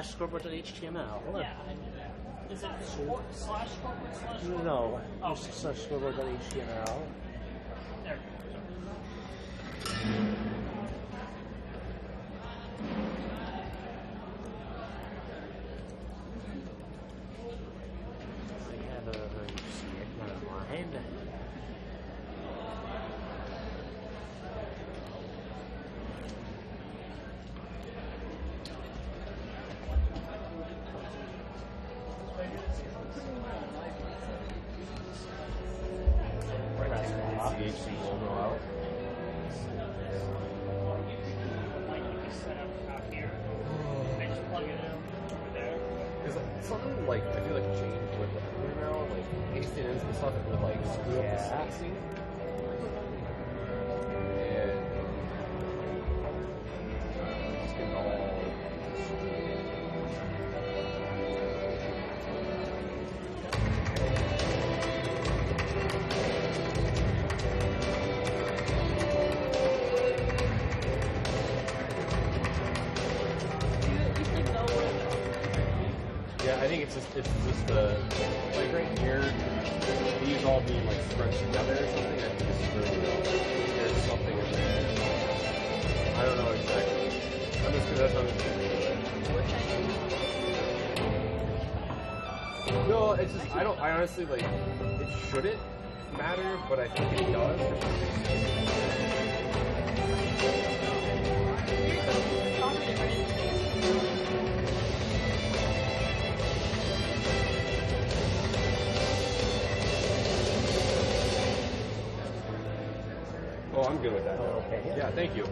slash scoreboard.html. Yeah. Is it slash corporate slash corporate? No, Oh. just slash scoreboard.html. There. I have a see it, never mind. CHC logo out. Like you can set up out here. They just plug it in over there. Because something like I feel like changed with everywhere now, like pasting in some stuff that would like screw up the spacing. And just getting all I think it's just the like right here, these all being like scrunched together or something. I think it's really there's something in there. I don't know exactly. I'm just that's how I'm just gonna do it. No, it's just I honestly like it shouldn't matter, but I think it does. Oh, I'm good with that. Oh, okay. Yeah, thank you.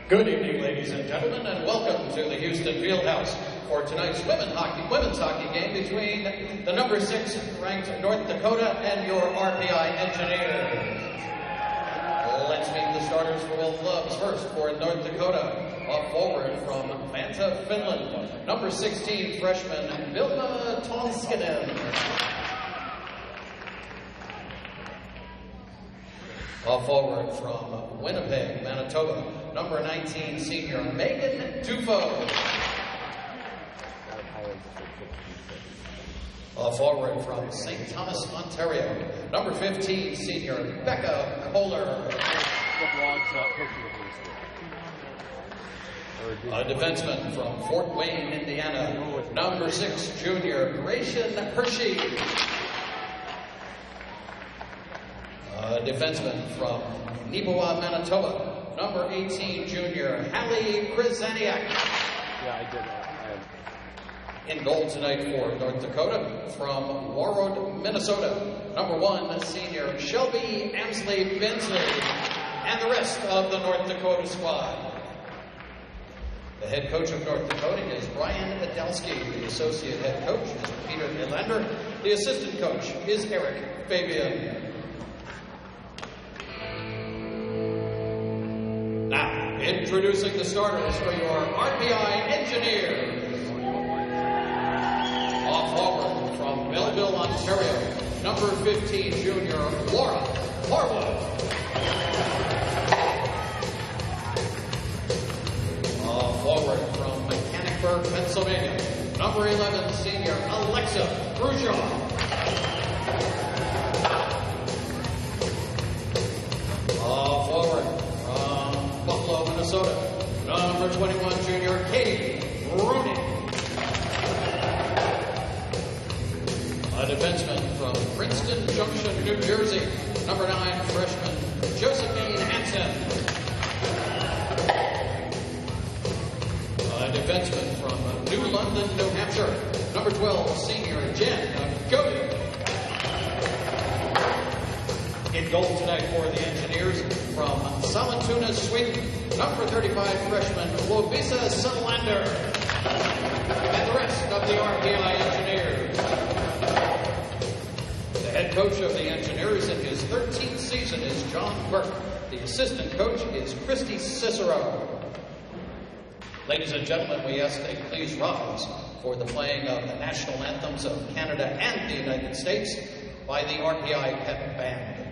Good evening, ladies and gentlemen, and welcome to the Houston Fieldhouse for tonight's women's hockey game between the number 6 ranked North Dakota and your RPI Engineers. Let's meet the starters for both clubs. First, for North Dakota, a forward from Vanta, Finland, number 16 freshman Vilma Tonskinen. A forward from Winnipeg, Manitoba, number 19 senior Megan Dufo. A forward from St. Thomas, Ontario, number 15 senior Becca Kohler. A defenseman from Fort Wayne, Indiana, number 6 junior Grayson Hershey. A defenseman from Nipawa, Manitoba, number 18 junior Hallie Krizaniak. Yeah, I did that. In goal tonight for North Dakota, from Warroad, Minnesota, number 1 senior Shelby Amsley Bensley, and the rest of the North Dakota squad. The head coach of North Dakota is Brian Adelsky. The associate head coach is Peter Nylander. The assistant coach is Eric Fabian. Now, introducing the starters for your RPI Engineers. A forward from Belleville, Ontario, number 15 junior Laura Harwood. A forward from Mechanicsburg, Pennsylvania, number 11 senior Alexa Grushaw. A forward from Buffalo, Minnesota, number 21 junior Katie Rooney. A defenseman from Princeton Junction, New Jersey, number 9 freshman Josephine Hansen. A defenseman from New London, New Hampshire, number 12 senior Jen Godey. In goal tonight for the Engineers, from Sollentuna, Sweden, number 35 freshman Lovisa Sunlander. And the rest of the RPI Engineers. The head coach of the Engineers in his 13th season is John Burke. The assistant coach is Christy Cicero. Ladies and gentlemen, we ask that you please rise for the playing of the national anthems of Canada and the United States by the RPI Pep Band.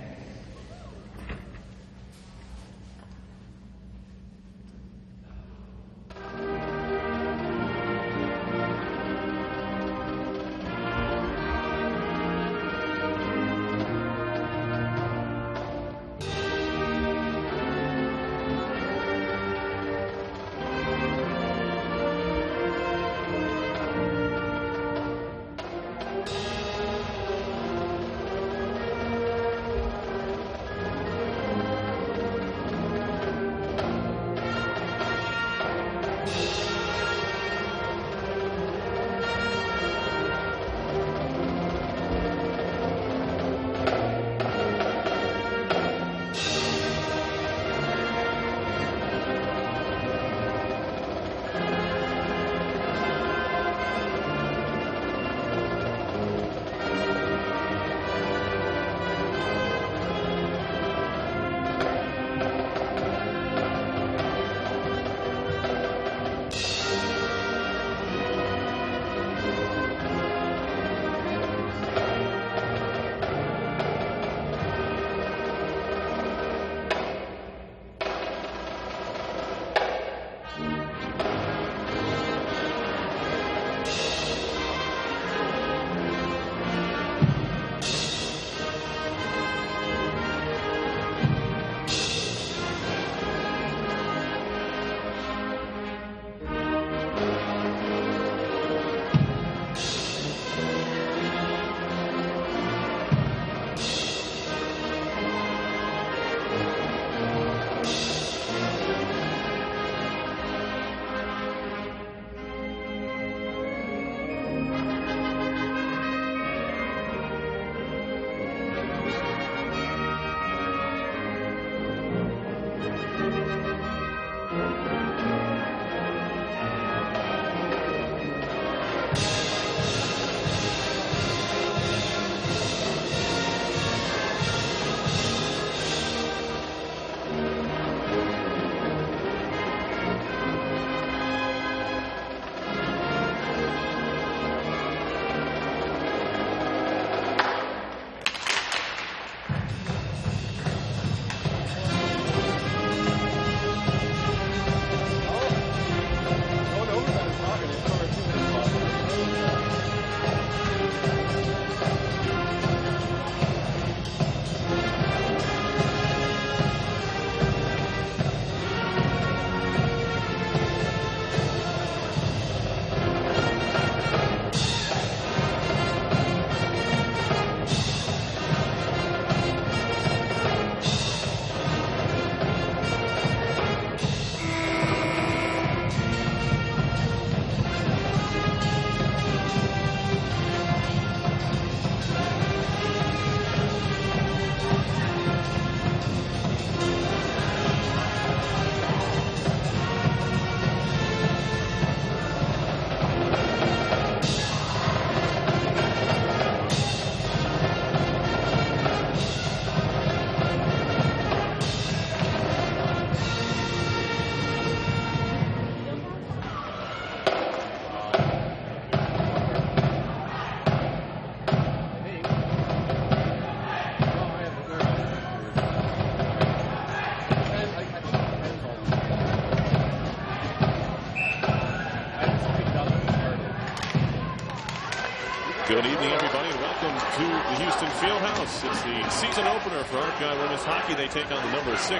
Good evening, everybody, and welcome to the Houston Fieldhouse. It's the season opener for RPI Women's Hockey. They take on the number 6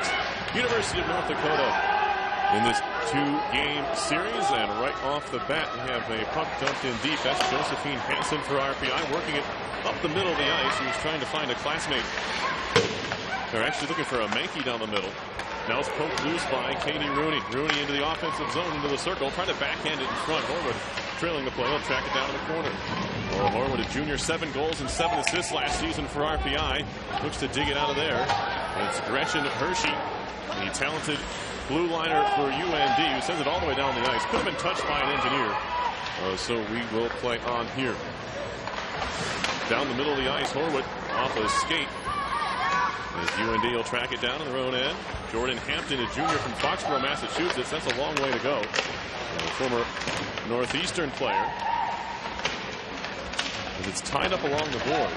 University of North Dakota in this 2-game series. And right off the bat, we have a puck dumped in deep. That's Josephine Hansen for RPI, working it up the middle of the ice. She was trying to find a classmate. They're actually looking for a Mankey down the middle. Now it's poked loose by Katie Rooney. Rooney into the offensive zone, into the circle, trying to backhand it in front. Horwood trailing the play. He'll track it down in the corner. Well, Horwood, a junior, 7 goals and 7 assists last season for RPI. Looks to dig it out of there. It's Gretchen Hershey, the talented blue liner for UND, who sends it all the way down the ice. Could have been touched by an engineer. So we will play on here. Down the middle of the ice, Horwood off a skate. As UND will track it down on their own end. Jordan Hampton, a junior from Foxborough, Massachusetts. That's a long way to go. A former Northeastern player. As it's tied up along the board.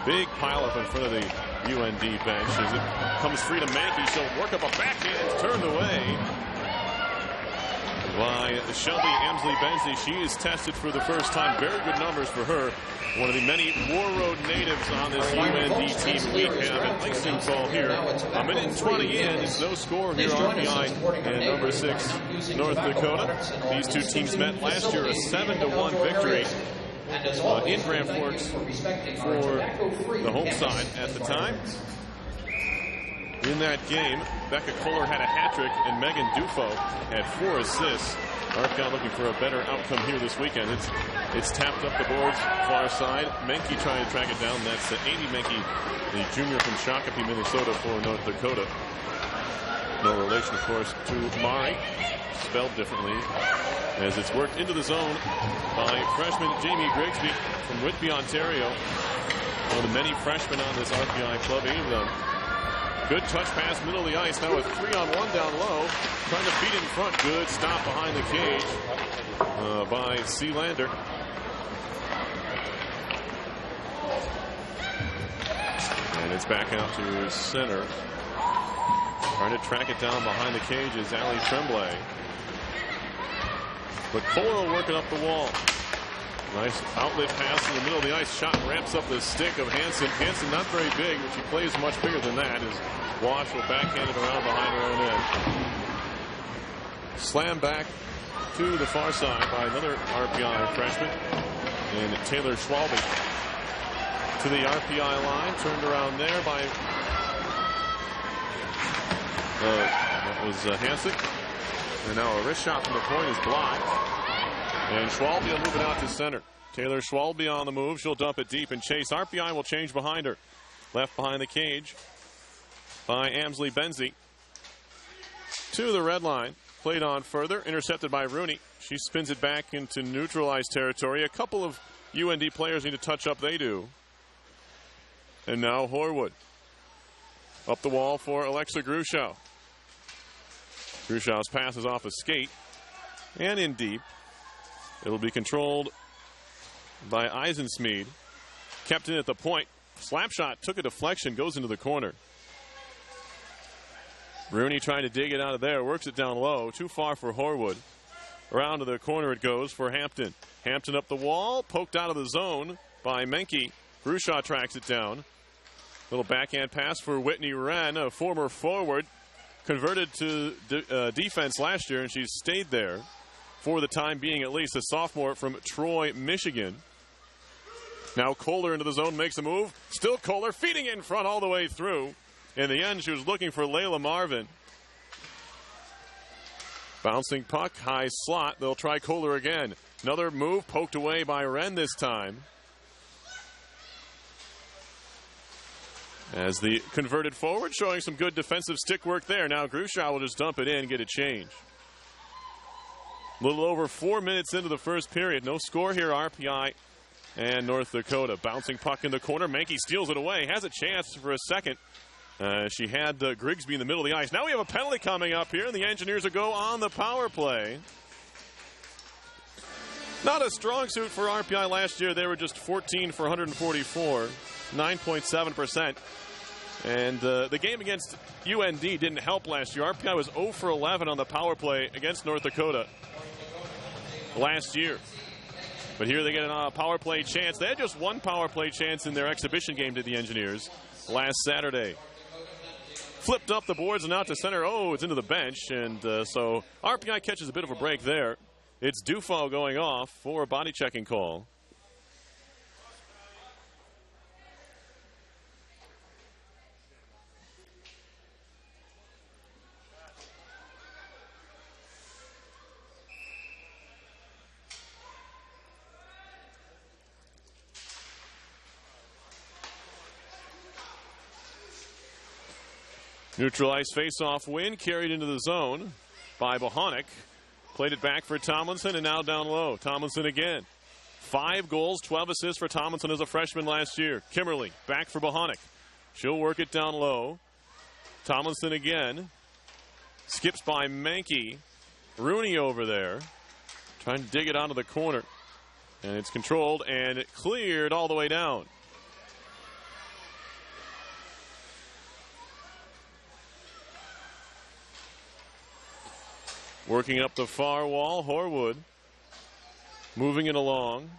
Big pileup in front of the UND bench. As it comes free to Mankey, she'll work up a backhand. It's turned away by Shelby Emsley-Benzie. She is tested for the first time. Very good numbers for her. One of the many War Road natives on this UND team we have in Lansing Fall here. A minute and 20 in. It's no score here on RPI and number 6 North Dakota. These two teams met last year, a 7-1 victory in Grand Forks for the home side at the time. In that game, Becca Kohler had a hat-trick and Megan Dufo had 4 assists. RPI looking for a better outcome here this weekend. It's tapped up the boards far side. Mankey trying to track it down. That's Amy Mankey, the junior from Shakopee, Minnesota for North Dakota. No relation, of course, to Mari, spelled differently, as it's worked into the zone by freshman Jamie Grigsby from Whitby, Ontario. One of the many freshmen on this RPI club, 8 of them. Good touch pass, middle of the ice. Now a 3-on-1 down low. Trying to feed in front. Good stop behind the cage by Sealander. And it's back out to center. Trying to track it down behind the cage is Ali Tremblay. But Kohler will work it up the wall. Nice outlet pass in the middle of the ice. Shot ramps up the stick of Hansen. Hansen not very big, but she plays much bigger than that. As Wash will backhand it around behind her own end. Slam back to the far side by another RPI freshman. And Taylor Schwalbe to the RPI line. Turned around there by that was Hansen. And now a wrist shot from the point is blocked. And Schwalbe will move it out to center. Taylor Schwalbe on the move. She'll dump it deep and chase. RPI will change behind her. Left behind the cage by Emsley-Benzie. to the red line. Played on further, intercepted by Rooney. She spins it back into neutralized territory. A couple of UND players need to touch up. They do. And now Horwood. Up the wall for Alexa Grushow. Grushow's pass is off a skate and in deep. It'll be controlled by Eisensmead. Kept in at the point. Slap shot, took a deflection, goes into the corner. Rooney trying to dig it out of there, works it down low, too far for Horwood. Around to the corner it goes for Hampton. Hampton up the wall, poked out of the zone by Menke. Grushow tracks it down. Little backhand pass for Whitney Wren, a former forward, converted to defense last year, and she's stayed there for the time being, at least. A sophomore from Troy, Michigan. Now Kohler into the zone, makes a move. Still Kohler feeding it in front all the way through. In the end, she was looking for Layla Marvin. Bouncing puck, high slot. They'll try Kohler again. Another move poked away by Wren this time. As the converted forward, showing some good defensive stick work there. Now Grushow will just dump it in, get a change. A little over 4 minutes into the first period. No score here, RPI and North Dakota. Bouncing puck in the corner. Menke steals it away. Has a chance for a second. She had Grigsby in the middle of the ice. Now we have a penalty coming up here, and the Engineers will go on the power play. Not a strong suit for RPI last year. They were just 14 for 144, 9.7%. And the game against UND didn't help last year. RPI was 0 for 11 on the power play against North Dakota last year. But here they get a power play chance. They had just one power play chance in their exhibition game to the Engineers last Saturday. Flipped up the boards and out to center. Oh, it's into the bench. And so RPI catches a bit of a break there. It's Dufo going off for a body checking call. Neutral ice face-off win, carried into the zone by Bohonic. Played it back for Tomlinson, and now down low. Tomlinson again. 5 goals, 12 assists for Tomlinson as a freshman last year. Kimberly back for Bohonic. She'll work it down low. Tomlinson again. Skips by Menke. Rooney over there. Trying to dig it out of the corner. And it's controlled and cleared all the way down. Working up the far wall, Horwood moving it along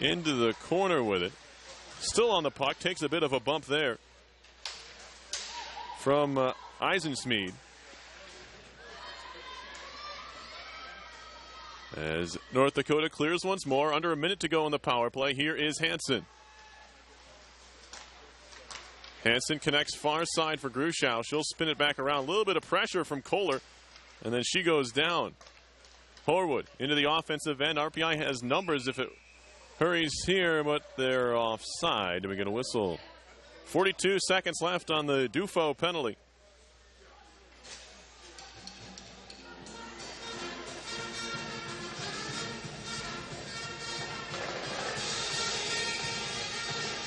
into the corner with it. Still on the puck, takes a bit of a bump there from Eisensmead. As North Dakota clears once more, under a minute to go in the power play. Here is Hansen. Hansen connects far side for Grushow. She'll spin it back around. A little bit of pressure from Kohler. And then she goes down. Horwood into the offensive end. RPI has numbers if it hurries here, but they're offside. Do we get a whistle? 42 seconds left on the Dufo penalty.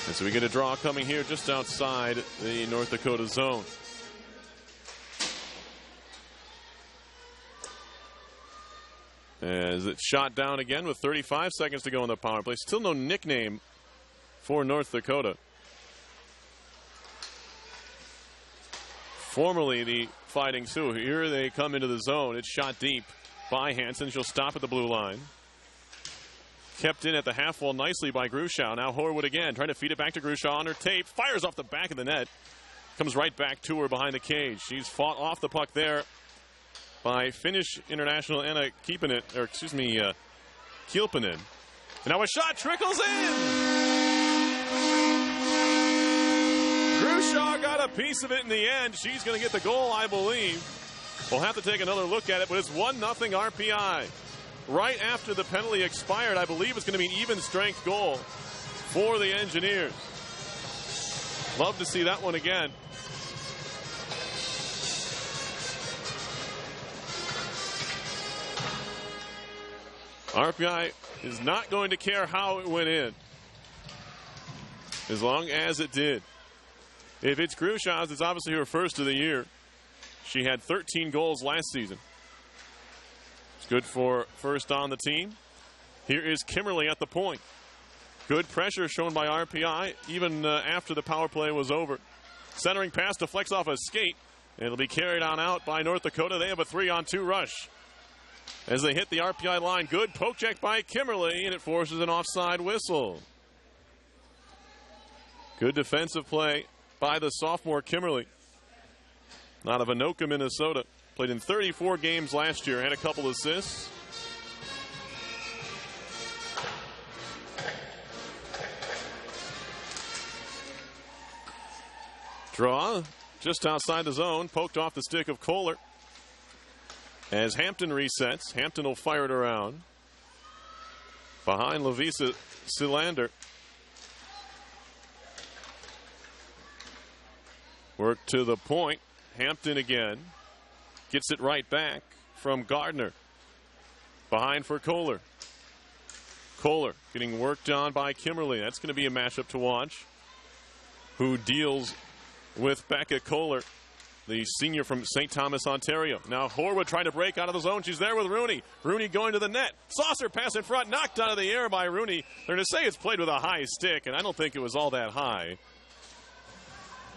And so we get a draw coming here just outside the North Dakota zone. As it's shot down again with 35 seconds to go in the power play. Still no nickname for North Dakota. Formerly the Fighting Sioux. Here they come into the zone. It's shot deep by Hansen. She'll stop at the blue line. Kept in at the half wall nicely by Grushow. Now Horwood again, trying to feed it back to Grushow on her tape. Fires off the back of the net. Comes right back to her behind the cage. She's fought off the puck there by Finnish international Anna Kielpinen, or excuse me, Kielpinen. And now a shot trickles in! Grushow got a piece of it in the end. She's going to get the goal, I believe. We'll have to take another look at it, but it's 1-0 RPI. Right after the penalty expired, I believe it's going to be an even strength goal for the Engineers. Love to see that one again. RPI is not going to care how it went in, as long as it did. If it's Grushaw's, it's obviously her first of the year. She had 13 goals last season. It's good for first on the team. Here is Kimmerly at the point. Good pressure shown by RPI, even after the power play was over. Centering pass deflects off a skate. It'll be carried on out by North Dakota. They have a 3-on-2 rush. As they hit the RPI line, good poke check by Kimmerly, and it forces an offside whistle. Good defensive play by the sophomore Kimmerly. Out of Anoka, Minnesota. Played in 34 games last year, had a couple assists. Draw just outside the zone, poked off the stick of Kohler. As Hampton resets, Hampton will fire it around. Behind Lavisa Silander. Work to the point. Hampton again. Gets it right back from Gardner. Behind for Kohler. Kohler getting worked on by Kimmerly. That's going to be a matchup to watch. Who deals with Becca Kohler, the senior from St. Thomas, Ontario. Now Horwood trying to break out of the zone. She's there with Rooney. Rooney going to the net. Saucer pass in front, knocked out of the air by Rooney. They're going to say it's played with a high stick, and I don't think it was all that high.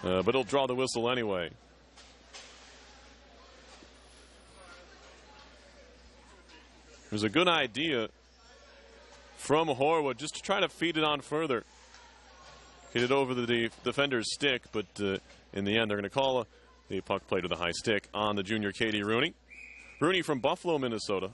But he'll draw the whistle anyway. It was a good idea from Horwood just to try to feed it on further. Hit it over the defender's stick, but in the end, they're going to call the puck played with a high stick on the junior Katie Rooney. Rooney from Buffalo, Minnesota.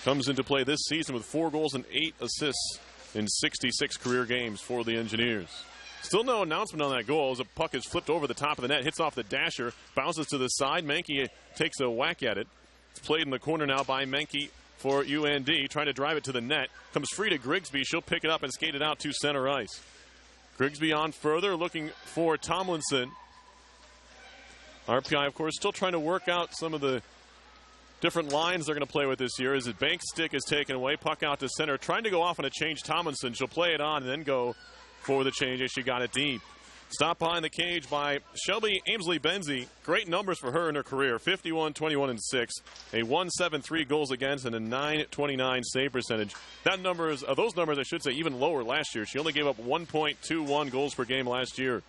Comes into play this season with 4 goals and 8 assists in 66 career games for the Engineers. Still no announcement on that goal as a puck is flipped over the top of the net, hits off the dasher, bounces to the side. Menke takes a whack at it. It's played in the corner now by Menke for UND, trying to drive it to the net. Comes free to Grigsby. She'll pick it up and skate it out to center ice. Grigsby on further, looking for Tomlinson. RPI, of course, still trying to work out some of the different lines they're going to play with this year. As the bank stick is taken away, puck out to center, trying to go off on a change. Tomlinson, she'll play it on and then go for the change as she got it deep. Stopped behind the cage by Shelby Amesley-Benzie. Great numbers for her in her career. 51, 21, and 6. A 1.73 goals against and a 9.29 save percentage. Those numbers, I should say, even lower last year. She only gave up 1.21 goals per game last year.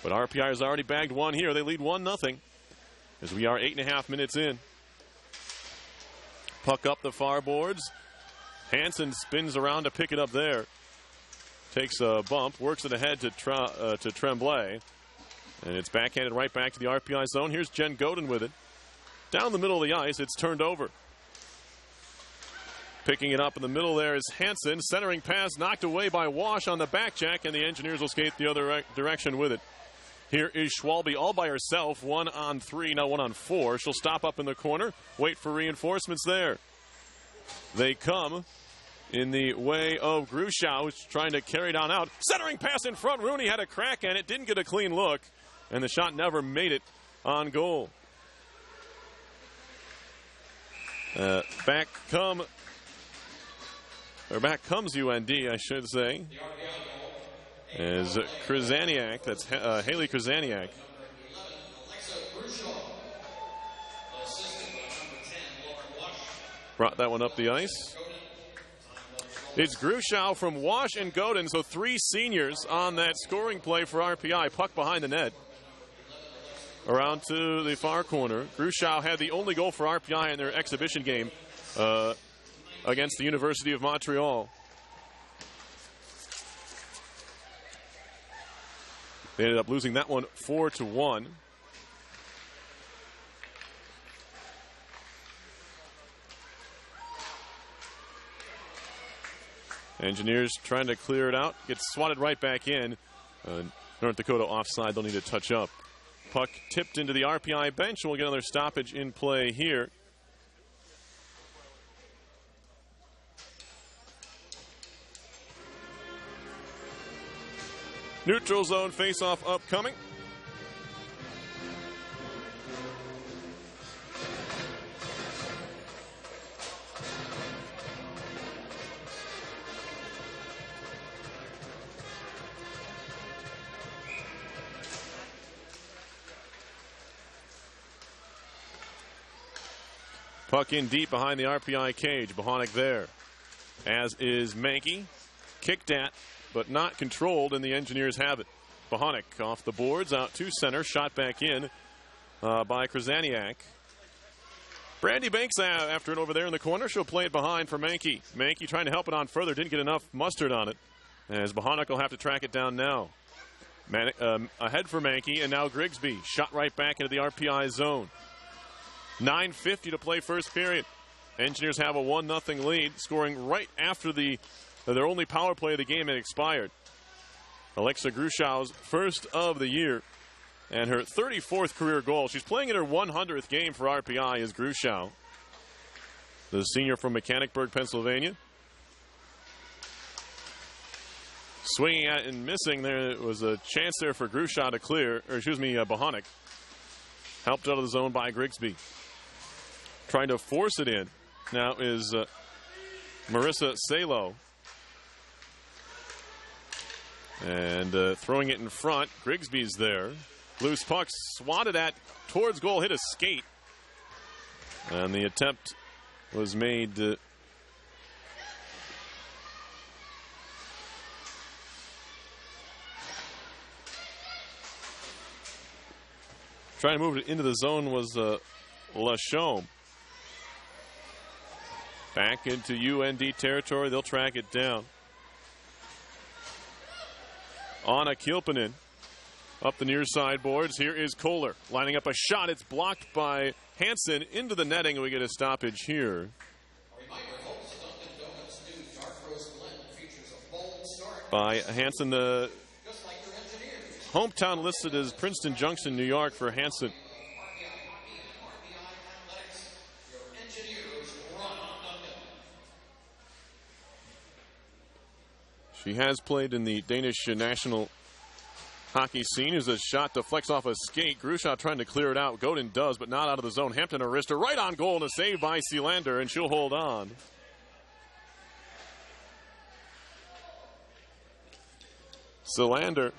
But RPI has already bagged one here. They lead 1-0 as we are 8.5 minutes in. Puck up the far boards. Hansen spins around to pick it up there. Takes a bump, works it ahead to Tremblay. And it's backhanded right back to the RPI zone. Here's Jen Godin with it. Down the middle of the ice, it's turned over. Picking it up in the middle there is Hansen. Centering pass knocked away by Wash on the back check, and the Engineers will skate the other direction with it. Here is Schwalbe all by herself, 1-on-3, now 1-on-4. She'll stop up in the corner, wait for reinforcements there. They come in the way of Grushow, who's trying to carry down out. Centering pass in front. Rooney had a crack at it, didn't get a clean look, and the shot never made it on goal. Back comes UND, I should say. As Krasaniak, that's Haley Krasaniak. Brought that one up the ice. It's Grushow from Wash and Godin, so 3 seniors on that scoring play for RPI. Puck behind the net. Around to the far corner. Grushow had the only goal for RPI in their exhibition game against the University of Montreal. They ended up losing that one 4-1. Engineers trying to clear it out. Gets swatted right back in. North Dakota offside. They'll need to touch up. Puck tipped into the RPI bench. And we'll get another stoppage in play here. Neutral zone face-off upcoming. Puck in deep behind the RPI cage. Bohonic there, as is Mankey. Kicked at, but not controlled, and the Engineers have it. Bohonic off the boards, out to center, shot back in by Krasaniak. Brandy Banks after it over there in the corner. She'll play it behind for Mankey. Mankey trying to help it on further, didn't get enough mustard on it, as Bohonic will have to track it down now. Ahead for Mankey, and now Grigsby. Shot right back into the RPI zone. 9:50 to play first period. Engineers have a 1-0 lead, scoring right after their only power play of the game had expired. Alexa Grushow's first of the year and her 34th career goal. She's playing in her 100th game for RPI as Grushow, the senior from Mechanicsburg, Pennsylvania. Swinging at and missing. There was a chance there for Grushow to clear, or excuse me, Bohonic. Helped out of the zone by Grigsby. Trying to force it in now is Marissa Salo. And throwing it in front. Grigsby's there. Loose puck swatted at towards goal, hit a skate. And the attempt was made. Trying to move it into the zone was Lachaume. Back into UND territory. They'll track it down. Anna Kilpanen up the near side boards. Here is Kohler lining up a shot. It's blocked by Hansen into the netting, and we get a stoppage here. By Hansen, the hometown listed as Princeton Junction, New York for Hansen. She has played in the Danish national hockey scene. As a shot deflects off a skate. Grushow trying to clear it out. Godin does, but not out of the zone. Hampton Arista right on goal, and a save by Sealander, and she'll hold on. Sealander,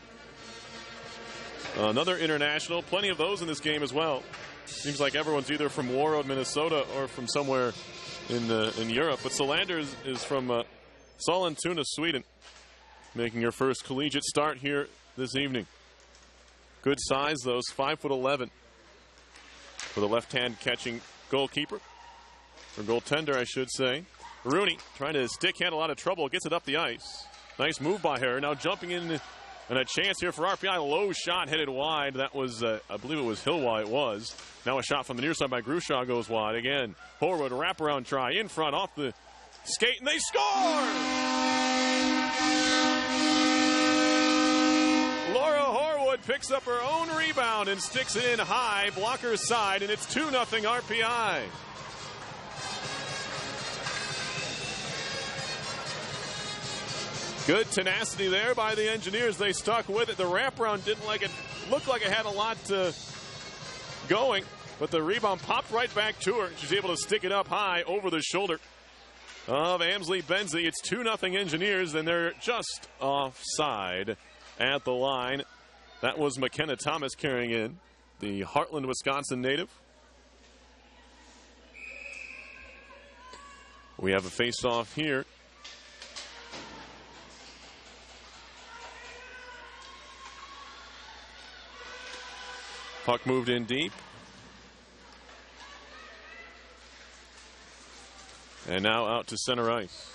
another international. Plenty of those in this game as well. Seems like everyone's either from Warroad, Minnesota, or from somewhere in Europe. But Sealander is from Sollentuna, Sweden, making her first collegiate start here this evening. Good size, though, 5'11" for the left-hand catching goalkeeper, or goaltender, I should say. Rooney trying to stick hand, a lot of trouble, gets it up the ice. Nice move by her. Now jumping in, and a chance here for RPI. Low shot headed wide. That was, I believe it was Hilwa. It was. Now a shot from the near side by Grushow goes wide again. Horwood wraparound try in front off the skate, and they score! Laura Horwood picks up her own rebound and sticks it in high, blocker's side, and it's 2-0 RPI. Good tenacity there by the Engineers. They stuck with it. The wraparound didn't look like it had a lot going, but the rebound popped right back to her. She's able to stick it up high over the shoulder of Amsley Benzie. It's 2-0 Engineers, and they're just offside at the line. That was McKenna Thomas carrying in, the Heartland, Wisconsin native. We have a face-off here. Puck moved in deep. And now out to center ice.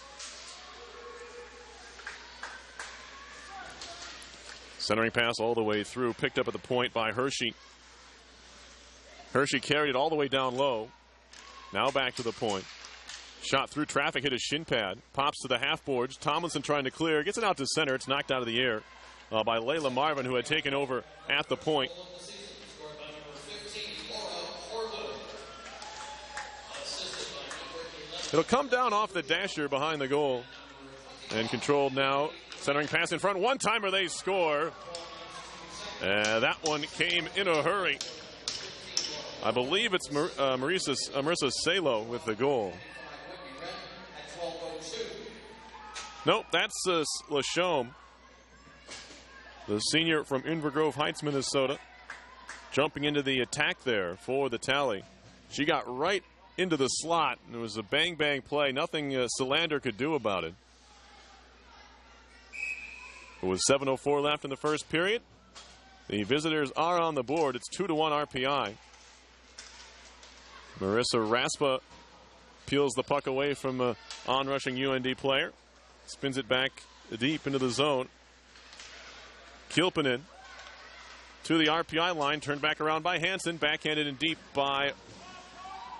Centering pass all the way through, picked up at the point by Hershey. Hershey carried it all the way down low. Now back to the point. Shot through traffic, hit a shin pad. Pops to the half boards. Tomlinson trying to clear. Gets it out to center. It's knocked out of the air by Layla Marvin, who had taken over at the point. It'll come down off the dasher behind the goal. And controlled now. Centering pass in front. One-timer, they score. That one came in a hurry. I believe it's Marissa Salo with the goal. Nope, that's Lachaume, the senior from Inver Grove Heights, Minnesota, jumping into the attack there for the tally. She got right into the slot. It was a bang-bang play. Nothing Solander could do about it. It was 7:04 left in the first period. The visitors are on the board. It's 2-1 RPI. Marissa Raspa peels the puck away from an on-rushing UND player. Spins it back deep into the zone. Kilpenin to the RPI line. Turned back around by Hansen. Backhanded and deep by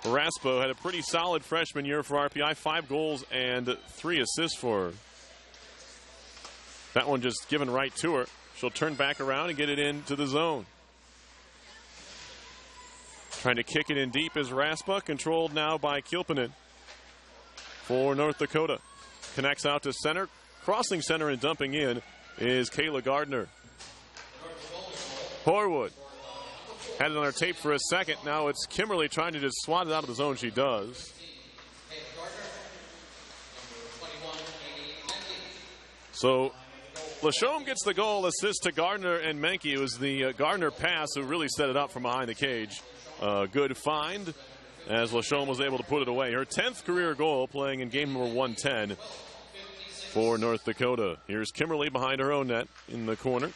Raspa. Had a pretty solid freshman year for RPI. 5 goals and 3 assists for her. That one just given right to her. She'll turn back around and get it into the zone. Trying to kick it in deep is Raspa. Controlled now by Kilpenin for North Dakota. Connects out to center. Crossing center and dumping in is Kayla Gardner. Horwood had it on her tape for a second. Now it's Kimberly trying to just swat it out of the zone. She does. So Lachaume gets the goal, assist to Gardner and Menke. It was the Gardner pass who really set it up from behind the cage. Good find as Lachaume was able to put it away. Her 10th career goal, playing in game number 110 for North Dakota. Here's Kimberly behind her own net in the corner.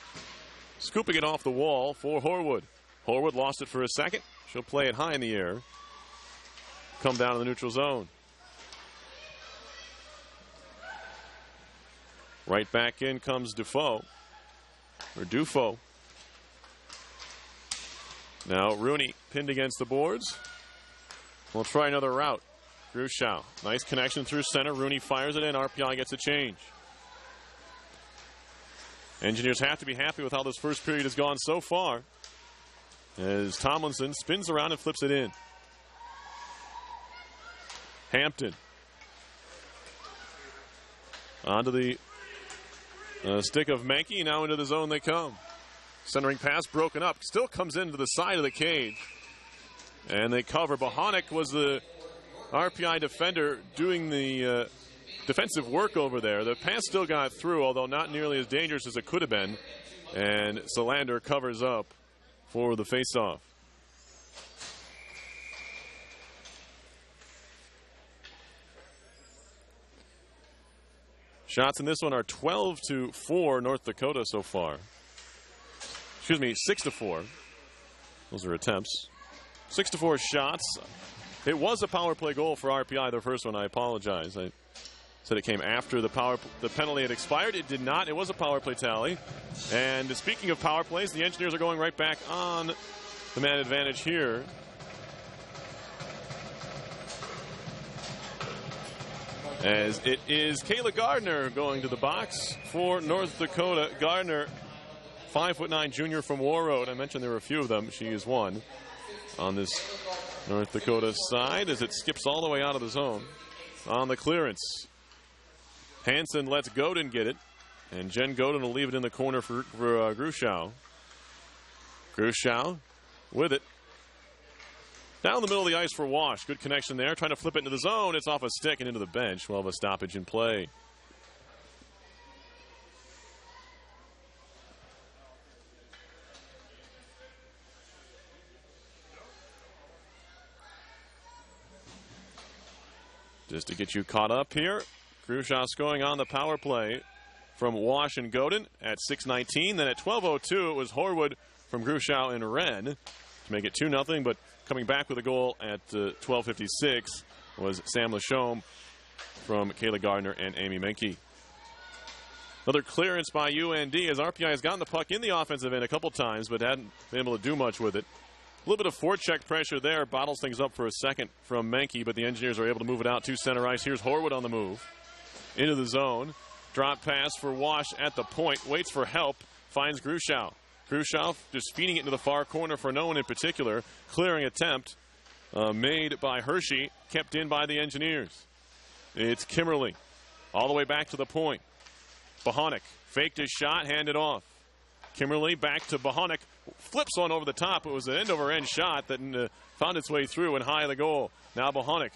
Scooping it off the wall for Horwood. Horwood lost it for a second. She'll play it high in the air. Come down to the neutral zone. Right back in comes Dufault. Now Rooney pinned against the boards. We'll try another route. Gruschow. Nice connection through center. Rooney fires it in. RPI gets a change. Engineers have to be happy with how this first period has gone so far, as Tomlinson spins around and flips it in. Hampton. Onto the stick of Menke. Now into the zone they come. Centering pass broken up. Still comes into the side of the cage. And they cover. Bohonic was the RPI defender doing the defensive work over there. The pass still got through, although not nearly as dangerous as it could have been. And Solander covers up for the faceoff. Shots in this one are 12-4 North Dakota so far. Excuse me, 6-4. Those are attempts. 6-4 shots. It was a power play goal for RPI, the first one. I apologize. I said it came after the penalty had expired. It did not. It was a power play tally. And speaking of power plays, the Engineers are going right back on the man advantage here. As it is Kayla Gardner going to the box for North Dakota. Gardner, 5'9" junior from Warroad. I mentioned there were a few of them. She is one on this North Dakota side as it skips all the way out of the zone. On the clearance, Hansen lets Godin get it, and Jen Godin will leave it in the corner for Gruschow. Gruschow with it. Down the middle of the ice for Wash. Good connection there. Trying to flip it into the zone. It's off a stick and into the bench. We'll have a stoppage in play. Just to get you caught up here, Gruschow scoring on the power play from Wash and Godin at 6:19. Then at 12:02, it was Horwood from Gruschow and Wren to make it 2-0. But coming back with a goal at 12:56 was Sam Lachaume from Kayla Gardner and Amy Menke. Another clearance by UND as RPI has gotten the puck in the offensive end a couple times, but hadn't been able to do much with it. A little bit of forecheck pressure there. Bottles things up for a second from Menke, but the Engineers are able to move it out to center ice. Here's Horwood on the move. Into the zone. Drop pass for Wash at the point. Waits for help. Finds Gruschow. Gruschow just feeding it into the far corner for no one in particular. Clearing attempt made by Hershey. Kept in by the Engineers. It's Kimberly. All the way back to the point. Bohonic faked his shot. Handed off. Kimberly back to Bohonic. Flips one over the top. It was an end-over-end shot that found its way through and high of the goal. Now Bohonic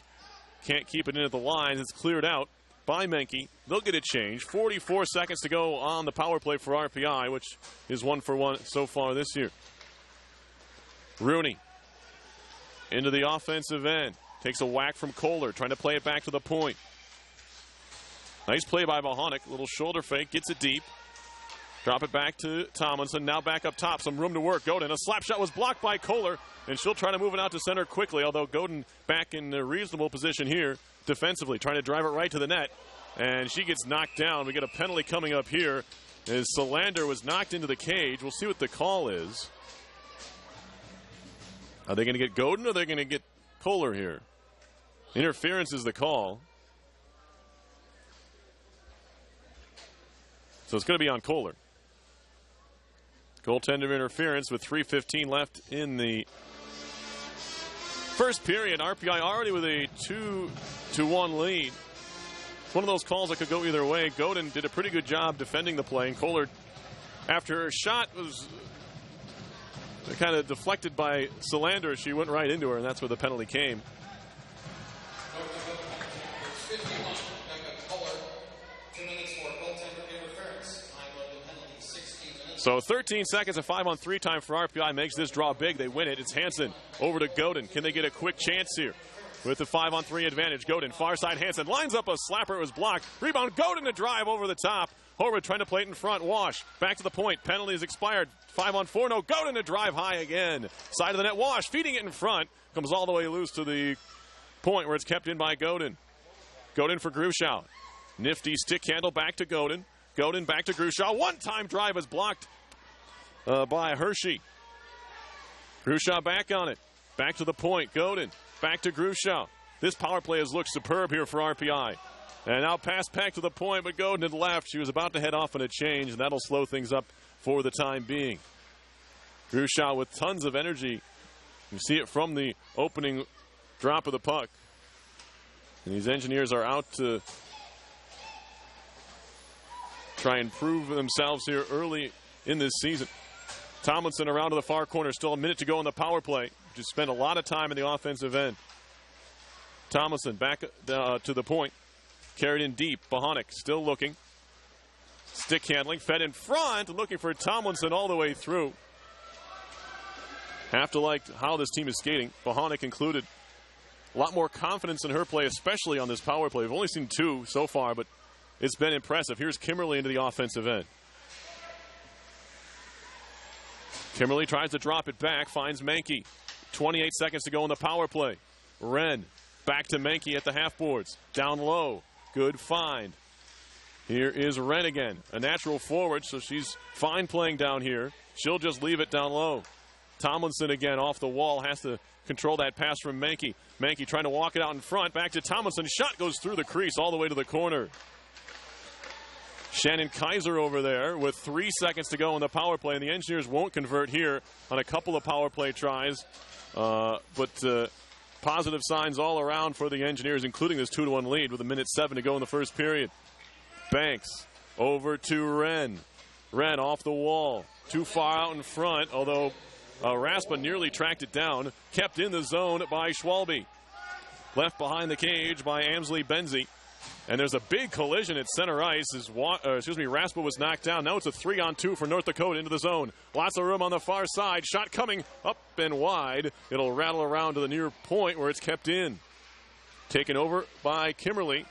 can't keep it in at the lines. It's cleared out by Menke. They'll get a change. 44 seconds to go on the power play for RPI, which is 1-for-1 so far this year. Rooney into the offensive end. Takes a whack from Kohler, trying to play it back to the point. Nice play by Bohonic. Little shoulder fake, gets it deep. Drop it back to Tomlinson. Now back up top. Some room to work. Godin. A slap shot was blocked by Kohler, and she'll try to move it out to center quickly, although Godin back in a reasonable position here defensively, trying to drive it right to the net. And she gets knocked down. We get a penalty coming up here as Solander was knocked into the cage. We'll see what the call is. Are they going to get Godin or are they going to get Kohler here? Interference is the call. So it's going to be on Kohler. Goaltender interference with 3:15 left in the first period. RPI already with a 2-1 lead. It's one of those calls that could go either way. Godin did a pretty good job defending the play, and Kohler, after her shot was kind of deflected by Solander, she went right into her, and that's where the penalty came. So 13 seconds and 5-on-3 time for RPI makes this draw big. They win it. It's Hansen over to Godin. Can they get a quick chance here with the 5-on-3 advantage? Godin, far side Hansen, lines up a slapper. It was blocked. Rebound, Godin to drive over the top. Horwood trying to play it in front. Wash, back to the point. Penalty is expired. 5-on-4, no. Godin to drive high again. Side of the net, Wash feeding it in front. Comes all the way loose to the point where it's kept in by Godin. Godin for Grushow. Nifty stick handle back to Godin. Godin back to Grushow. One-time drive is blocked by Hershey. Grushow back on it. Back to the point. Godin back to Grushow. This power play has looked superb here for RPI. And now pass back to the point, but Godin had left. She was about to head off on a change, and that'll slow things up for the time being. Grushow with tons of energy. You see it from the opening drop of the puck. And these Engineers are out to try and prove themselves here early in this season. Tomlinson around to the far corner. Still a minute to go in the power play. Just spent a lot of time in the offensive end. Tomlinson back to the point. Carried in deep. Bohonic still looking. Stick handling. Fed in front. Looking for Tomlinson all the way through. Have to like how this team is skating. Bohonic included. A lot more confidence in her play, especially on this power play. We've only seen 2 so far, but it's been impressive. Here's Kimberly into the offensive end. Kimberly tries to drop it back, finds Menke. 28 seconds to go in the power play. Wren back to Menke at the half boards. Down low. Good find. Here is Wren again. A natural forward, so she's fine playing down here. She'll just leave it down low. Tomlinson again off the wall. Has to control that pass from Menke. Menke trying to walk it out in front. Back to Tomlinson. Shot goes through the crease all the way to the corner. Shannon Kaiser over there with 3 seconds to go in the power play, and the Engineers won't convert here on a couple of power play tries. But positive signs all around for the Engineers, including this 2-1 lead with 1:07 to go in the first period. Banks over to Wren. Wren off the wall. Too far out in front, although Raspa nearly tracked it down. Kept in the zone by Schwalbe. Left behind the cage by Amsley Benzie. And there's a big collision at center ice as Raspa was knocked down. Now it's a 3-on-2 for North Dakota into the zone. Lots of room on the far side. Shot coming up and wide. It'll rattle around to the near point where it's kept in. Taken over by Kimberly.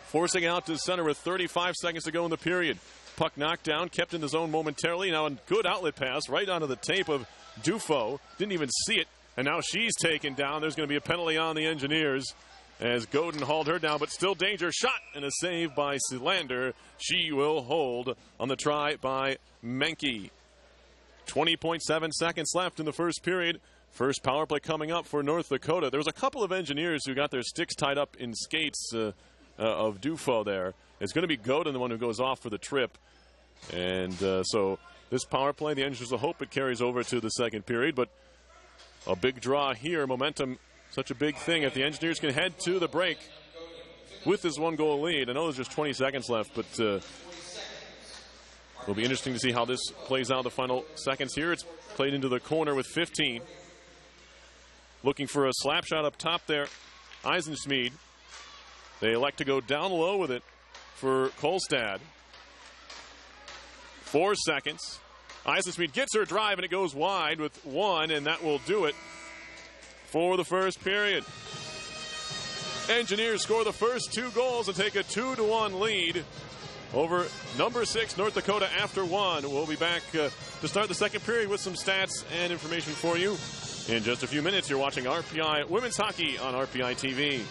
Forcing out to center with 35 seconds to go in the period. Puck knocked down, kept in the zone momentarily. Now a good outlet pass right onto the tape of Dufo. Didn't even see it. And now she's taken down. There's going to be a penalty on the Engineers as Godin hauled her down, but still danger. Shot and a save by Selander. She will hold on the try by Menke. 20.7 seconds left in the first period. First power play coming up for North Dakota. There was a couple of Engineers who got their sticks tied up in skates of Dufo there. It's going to be Godin, the one who goes off for the trip. And so this power play, the Engineers will hope it carries over to the second period, but a big draw here. Momentum, such a big thing. If the Engineers can head to the break with this 1-goal lead, I know there's just 20 seconds left, but it'll be interesting to see how this plays out the final seconds here. It's played into the corner with 15. Looking for a slap shot up top there. Eisensmead. They elect to go down low with it for Kolstad. 4 seconds. Eisensmead gets her drive, and it goes wide with 1, and that will do it for the first period. Engineers score the first 2 goals and take a 2-1 lead over number 6 North Dakota after 1. We'll be back to start the second period with some stats and information for you. In just a few minutes, you're watching RPI Women's Hockey on RPI TV.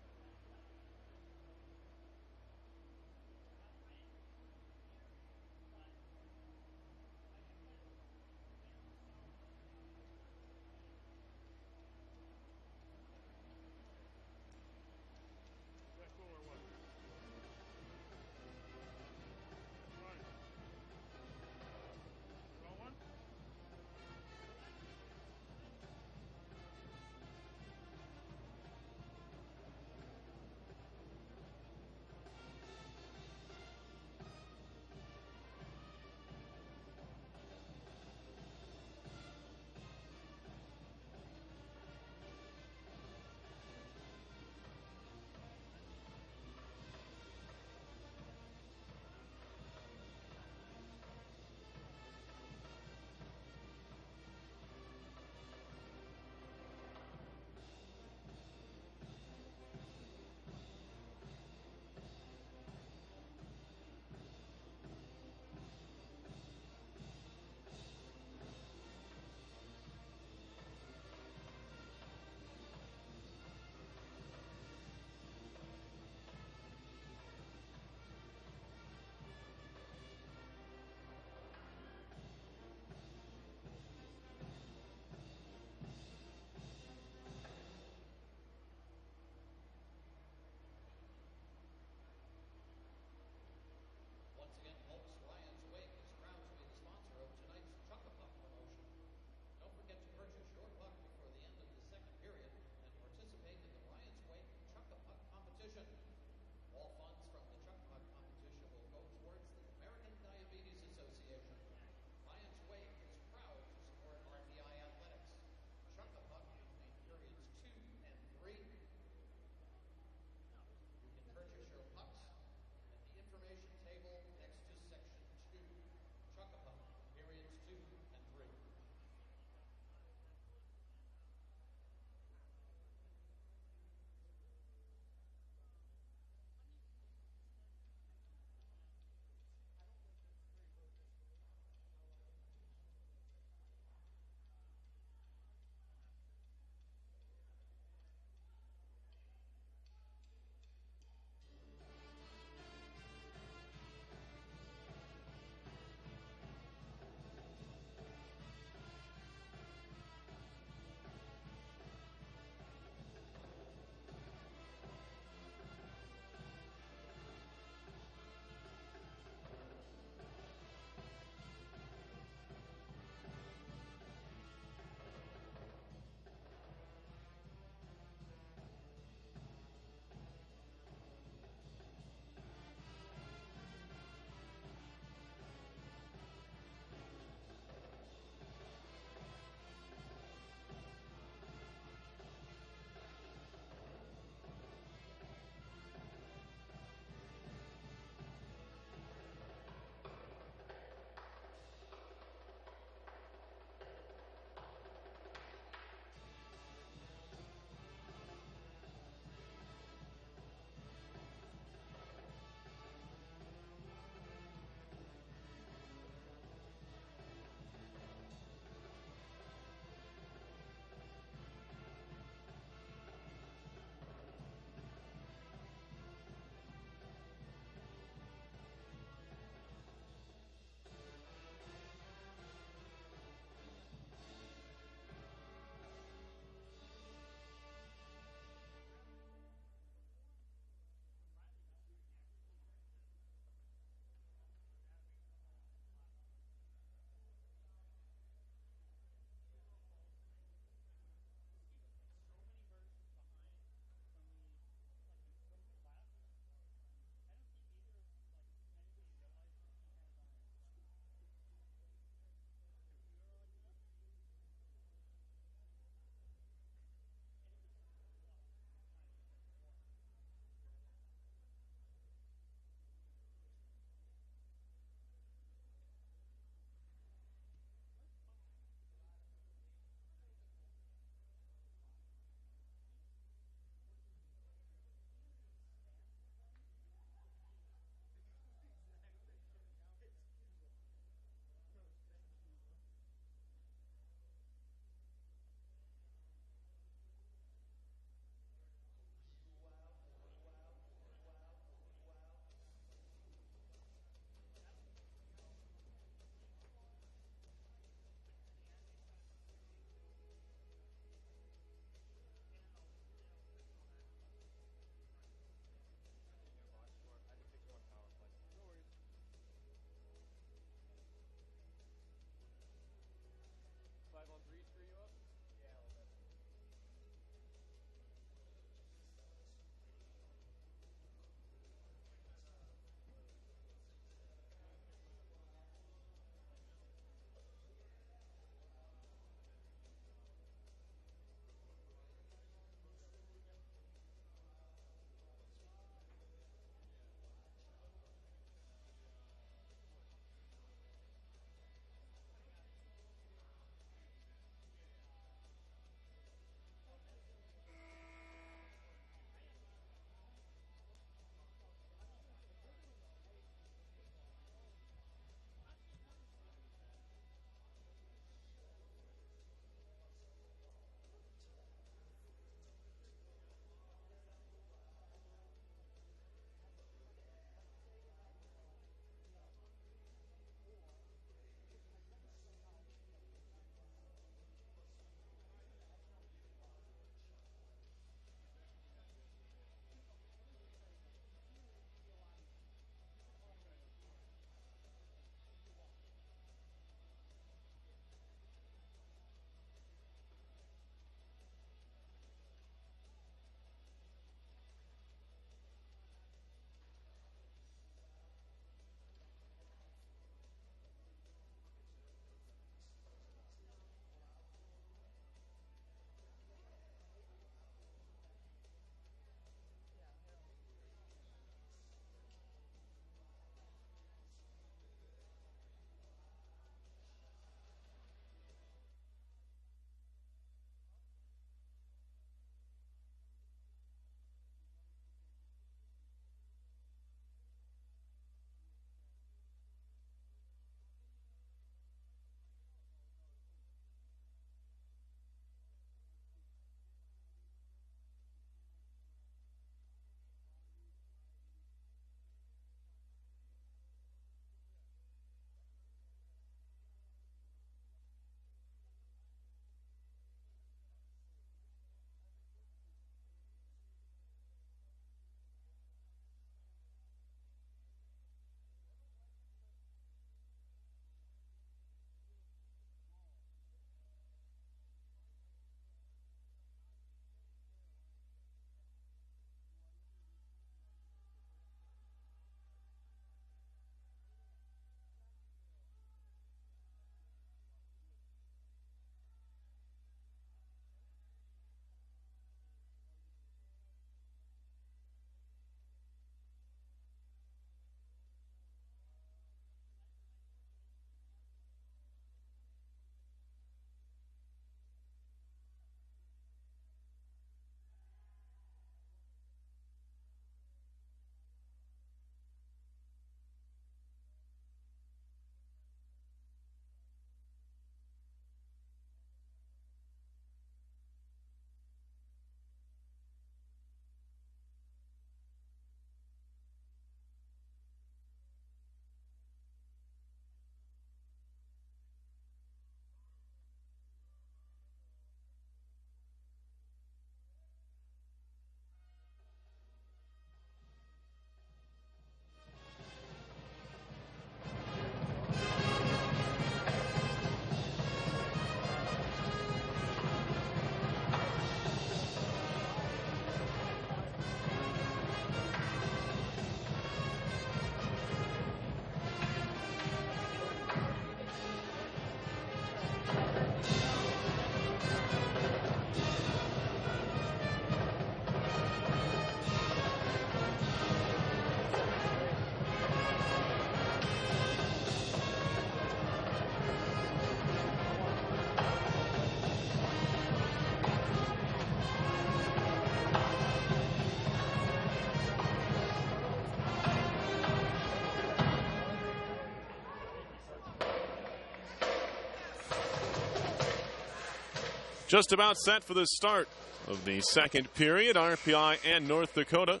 Just about set for the start of the second period. RPI and North Dakota.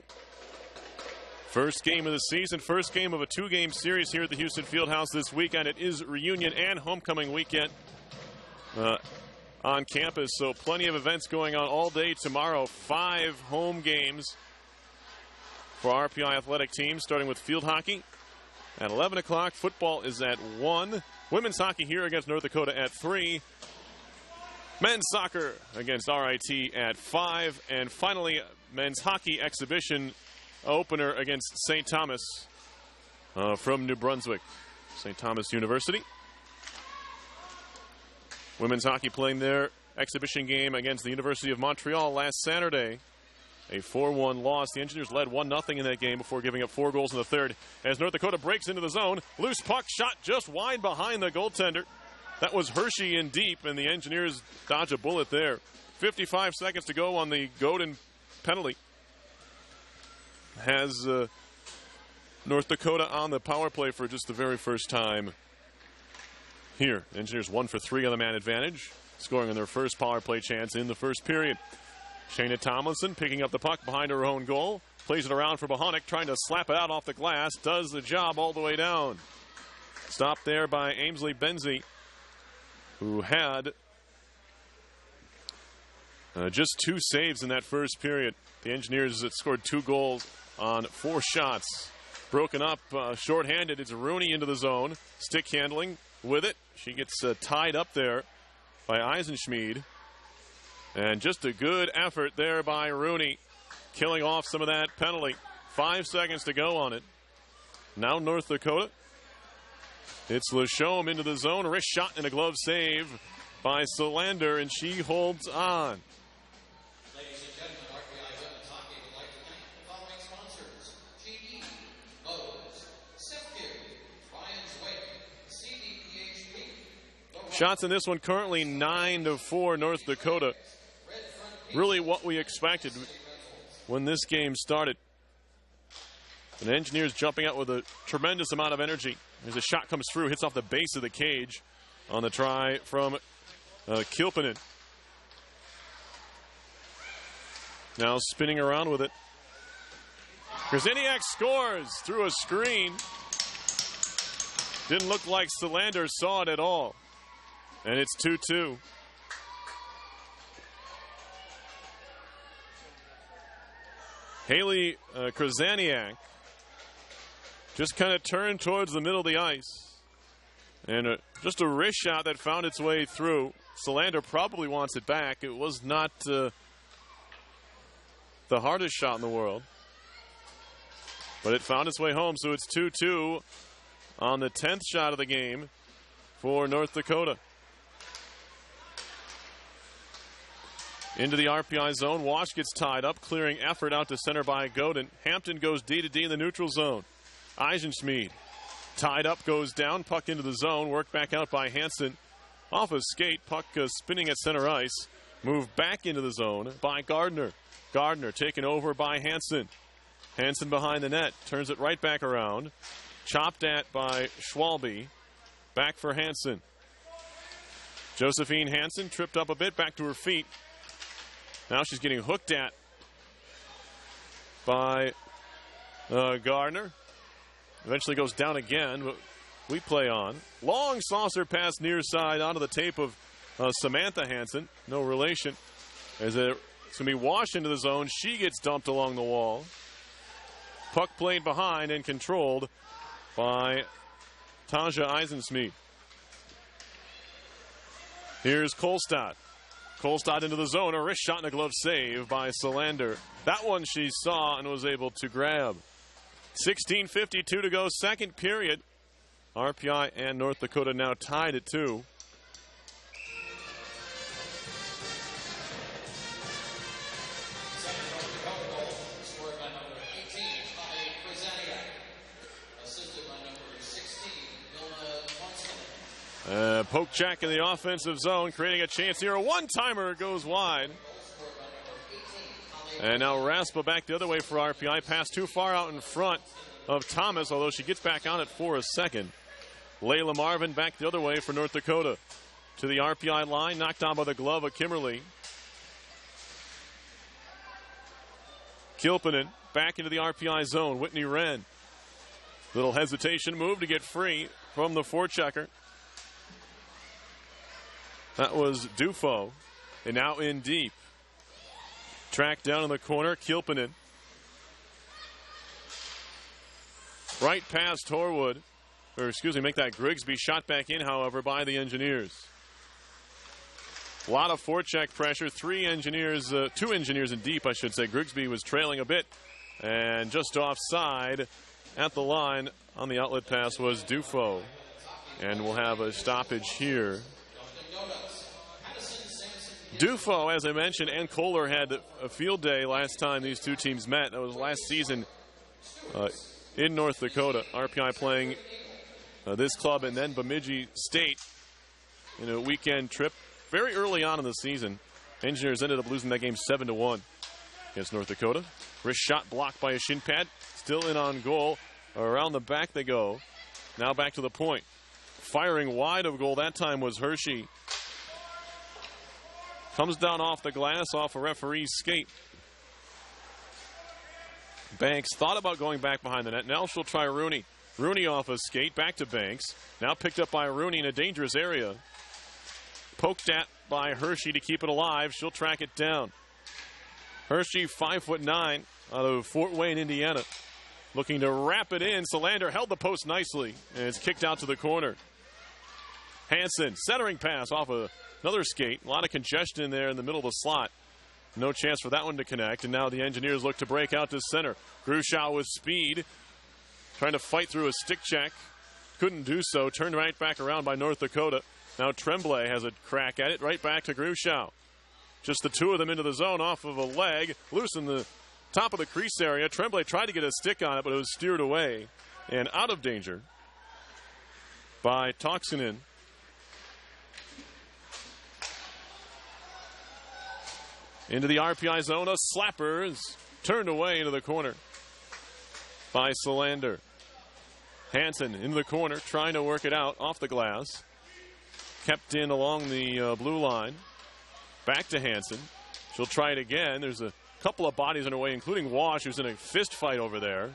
First game of the season, first game of a two-game series here at the Houston Fieldhouse this weekend. It is reunion and homecoming weekend on campus, so plenty of events going on all day tomorrow. 5 home games for RPI athletic teams, starting with field hockey at 11 o'clock. Football is at 1. Women's hockey here against North Dakota at 3. Men's soccer against RIT at 5. And finally, men's hockey exhibition opener against St. Thomas from New Brunswick, St. Thomas University. Women's hockey playing their exhibition game against the University of Montreal last Saturday. A 4-1 loss. The Engineers led 1-0 in that game before giving up 4 goals in the third. As North Dakota breaks into the zone, loose puck shot just wide behind the goaltender. That was Hershey in deep, and the Engineers dodge a bullet there. 55 seconds to go on the Godin penalty. Has North Dakota on the power play for just the very first time here. Engineers 1 for 3 on the man advantage, scoring on their first power play chance in the first period. Shayna Tomlinson picking up the puck behind her own goal, plays it around for Bohonic, trying to slap it out off the glass, does the job all the way down. Stopped there by Ainsley Benzie, who had just 2 saves in that first period. The Engineers scored 2 goals on 4 shots. Broken up, shorthanded. It's Rooney into the zone. Stick handling with it. She gets tied up there by Eisenschmied. And just a good effort there by Rooney, killing off some of that penalty. 5 seconds to go on it. Now North Dakota. It's Lachaume into the zone. Wrist shot and a glove save by Solander, and she holds on. Ladies and gentlemen, RPI Women's Hockey would like to thank the following sponsors: GE, Lowe's, Sifkin, Ryan's Way, CDPHP. Shots in this one currently 9-4 North Dakota. Really what we expected when this game started. And Engineers jumping out with a tremendous amount of energy. As a shot comes through, hits off the base of the cage on the try from Kilpinen. Now spinning around with it. Krasniak scores through a screen. Didn't look like Solander saw it at all. And it's 2-2. Haley Krasniak just kind of turned towards the middle of the ice. And just a wrist shot that found its way through. Solander probably wants it back. It was not the hardest shot in the world. But it found its way home, so it's 2-2 on the 10th shot of the game for North Dakota. Into the RPI zone. Wash gets tied up, clearing effort out to center by Godin. Hampton goes D-to-D in the neutral zone. Eisenschmied tied up, goes down, puck into the zone, worked back out by Hansen. Off a skate, puck spinning at center ice. Moved back into the zone by Gardner. Gardner taken over by Hansen. Hansen behind the net, turns it right back around. Chopped at by Schwalbe. Back for Hansen. Josephine Hansen tripped up a bit, back to her feet. Now she's getting hooked at by Gardner. Eventually goes down again, but we play on. Long saucer pass near side onto the tape of Samantha Hansen. No relation. As it's going to be washed into the zone. She gets dumped along the wall. Puck played behind and controlled by Taja Eisenschmied. Here's Kolstad. Kolstad into the zone. A wrist shot and a glove save by Solander. That one she saw and was able to grab. 16:52 to go, second period. RPI and North Dakota now tied at 2. Second North Dakota goal, scored by number 18, Holly Krasniak. Assisted by number 16, Vilma Ponson. Poke check in the offensive zone, creating a chance here. A one-timer goes wide. And now Raspa back the other way for RPI. Pass too far out in front of Thomas, although she gets back on it for a second. Layla Marvin back the other way for North Dakota. to the RPI line, knocked down by the glove of Kimberly. Kilpenin back into the RPI zone. Whitney Wren. Little hesitation move to get free from the forechecker. That was Dufo. And now in deep. Track down in the corner. Kilpenin. Right past Horwood. Or excuse me, make that Grigsby. Shot back in, however, by the Engineers. A lot of forecheck pressure. Two engineers in deep, I should say. Grigsby was trailing a bit. And just offside at the line on the outlet pass was Dufo. And we'll have a stoppage here. Dufo, as I mentioned, and Kohler had a field day last time these two teams met. That was last season in North Dakota. RPI playing this club and then Bemidji State in a weekend trip very early on in the season. Engineers ended up losing that game 7-1 against North Dakota. Wrist shot blocked by a shin pad. Still in on goal. Around the back they go. Now back to the point. Firing wide of goal that time was Hershey. Comes down off the glass, off a referee's skate. Banks thought about going back behind the net. Now she'll try Rooney. Rooney off a skate, back to Banks. Now picked up by Rooney in a dangerous area. Poked at by Hershey to keep it alive. She'll track it down. Hershey, 5'9", out of Fort Wayne, Indiana. Looking to wrap it in. Solander held the post nicely, and it's kicked out to the corner. Hansen, centering pass off another skate. A lot of congestion there in the middle of the slot. No chance for that one to connect, and now the Engineers look to break out to center. Grushow with speed, trying to fight through a stick check. Couldn't do so. Turned right back around by North Dakota. Now Tremblay has a crack at it. Right back to Grushow. Just the two of them into the zone off of a leg. Loose in the top of the crease area. Tremblay tried to get a stick on it, but it was steered away and out of danger by Toxinen. Into the RPI zone. A slapper is turned away into the corner by Solander. Hansen into the corner, trying to work it out off the glass. Kept in along the blue line. Back to Hansen. She'll try it again. There's a couple of bodies in her way, including Wash, who's in a fist fight over there.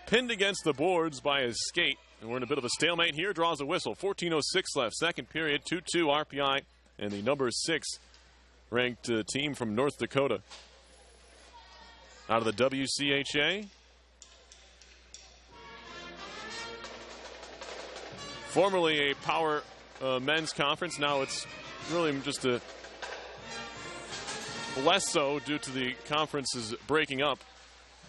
Pinned against the boards by his skate. And we're in a bit of a stalemate here. Draws a whistle. 14:06 left. Second period. 2-2 RPI and the number 6 ranked team from North Dakota. Out of the WCHA. Formerly a power men's conference. Now it's really just a less so due to the conferences breaking up.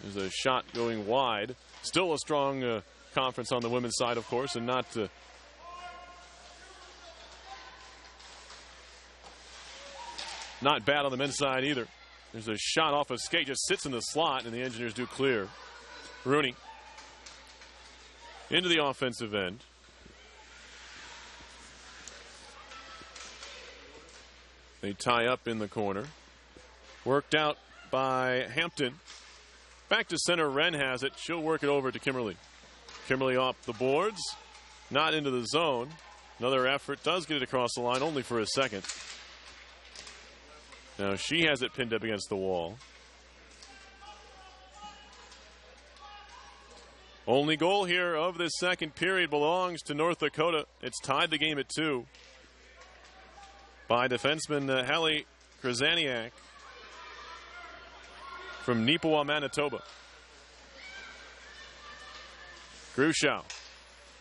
There's a shot going wide. Still a strong conference on the women's side, of course, and not bad on the men's side either. There's a shot off a skate, just sits in the slot, and the Engineers do clear. Rooney into the offensive end. They tie up in the corner. Worked out by Hampton. Back to center, Wren has it. She'll work it over to Kimberly. Kimberly off the boards. Not into the zone. Another effort. Does get it across the line, only for a second. Now she has it pinned up against the wall. Only goal here of this second period belongs to North Dakota. It's tied the game at 2 by defenseman Hallie Krasaniak from Neepawa, Manitoba. Grushow.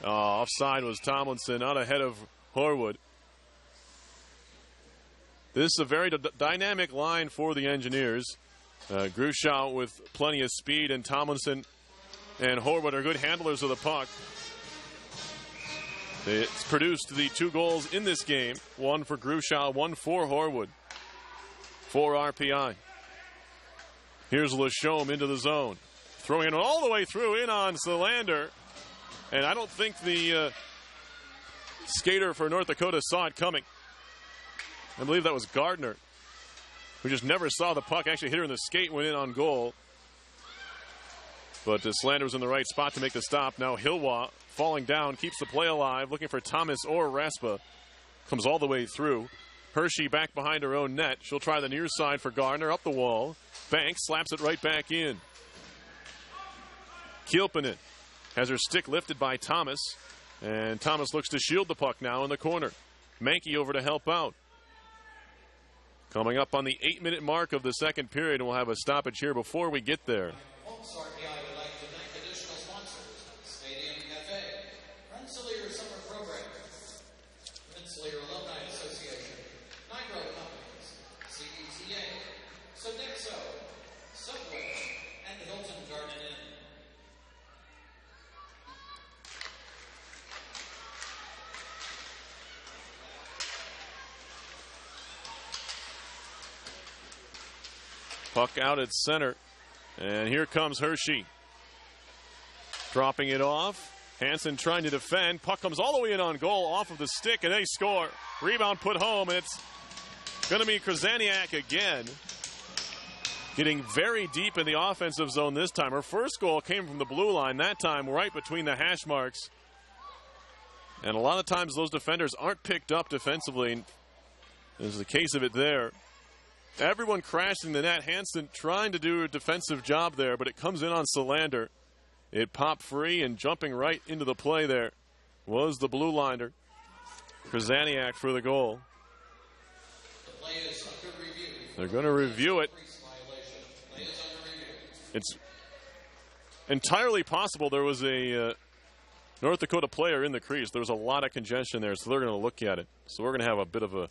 Offside was Tomlinson, out ahead of Horwood. This is a very dynamic line for the Engineers. Grushow with plenty of speed, and Tomlinson and Horwood are good handlers of the puck. It's produced the 2 goals in this game. One for Grushow, one for Horwood. For RPI. Here's Lachaume into the zone. Throwing it all the way through in on Solander. And I don't think the skater for North Dakota saw it coming. I believe that was Gardner, who just never saw the puck actually hit her in the skate, went in on goal. But Slander was in the right spot to make the stop. Now Hilwa falling down, keeps the play alive, looking for Thomas or Respa. Comes all the way through. Hershey back behind her own net. She'll try the near side for Gardner, up the wall. Banks slaps it right back in. Kilpinen has her stick lifted by Thomas. And Thomas looks to shield the puck now in the corner. Mankey over to help out. Coming up on the 8-minute mark of the second period, and we'll have a stoppage here before we get there. RPI would like to thank additional sponsors: Stadium Cafe, Rensselaer Summer Program, Rensselaer Alumni Association, Nigro Companies, CDTA, Sodexo, Subway, and Hilton Garden Inn. Puck out at center. And here comes Hershey. Dropping it off. Hansen trying to defend. Puck comes all the way in on goal off of the stick, and they score. Rebound put home, and it's going to be Krasaniak again. Getting very deep in the offensive zone this time. Her first goal came from the blue line, that time right between the hash marks. And a lot of times those defenders aren't picked up defensively. There's the case of it there. Everyone crashing the net. Hansen trying to do a defensive job there, but it comes in on Solander. It popped free, and jumping right into the play there was the blue liner. Krasaniak for the goal. The play is under review. They're going to review it. Play is under review. It's entirely possible there was a North Dakota player in the crease. There was a lot of congestion there, so they're going to look at it. So we're going to have a bit of a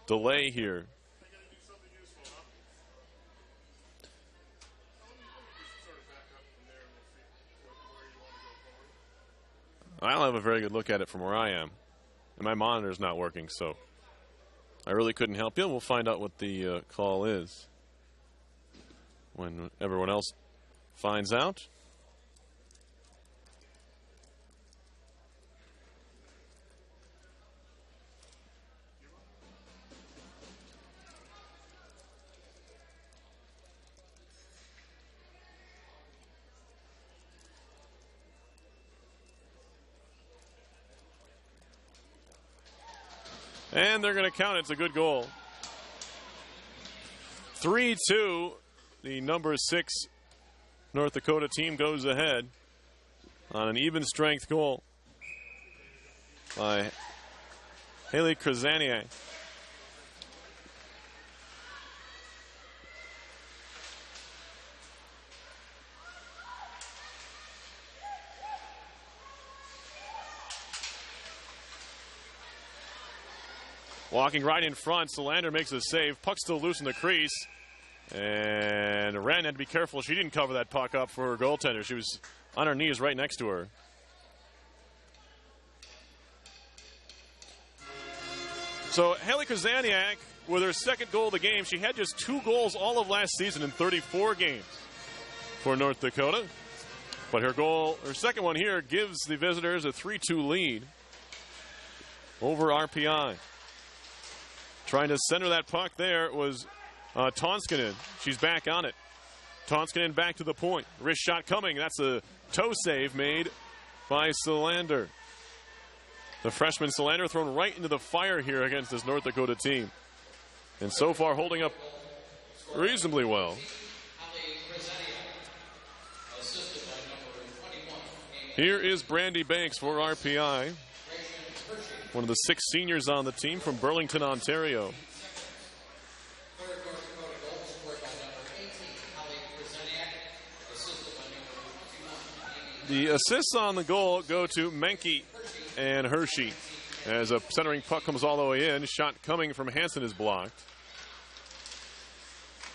delay here. I don't have a very good look at it from where I am. And my monitor's not working, so I really couldn't help you. We'll find out what the call is when everyone else finds out. And they're going to count it. It's a good goal. 3-2. The number 6 North Dakota team goes ahead on an even strength goal by Haley Krasaniak. Walking right in front, Solander makes a save. Puck still loose in the crease. And Wren had to be careful. She didn't cover that puck up for her goaltender. She was on her knees right next to her. So Haley Krasaniak, with her second goal of the game, she had just 2 goals all of last season in 34 games for North Dakota. But her second one here, gives the visitors a 3-2 lead over RPI. Trying to center that puck there was Tonskinen. She's back on it. Tonskinen back to the point. Wrist shot coming. That's a toe save made by Solander. The freshman Solander thrown right into the fire here against this North Dakota team. And so far holding up reasonably well. Here is Brandy Banks for RPI. One of the 6 seniors on the team from Burlington, Ontario. The assists on the goal go to Menke and Hershey. As a centering puck comes all the way in, shot coming from Hansen is blocked.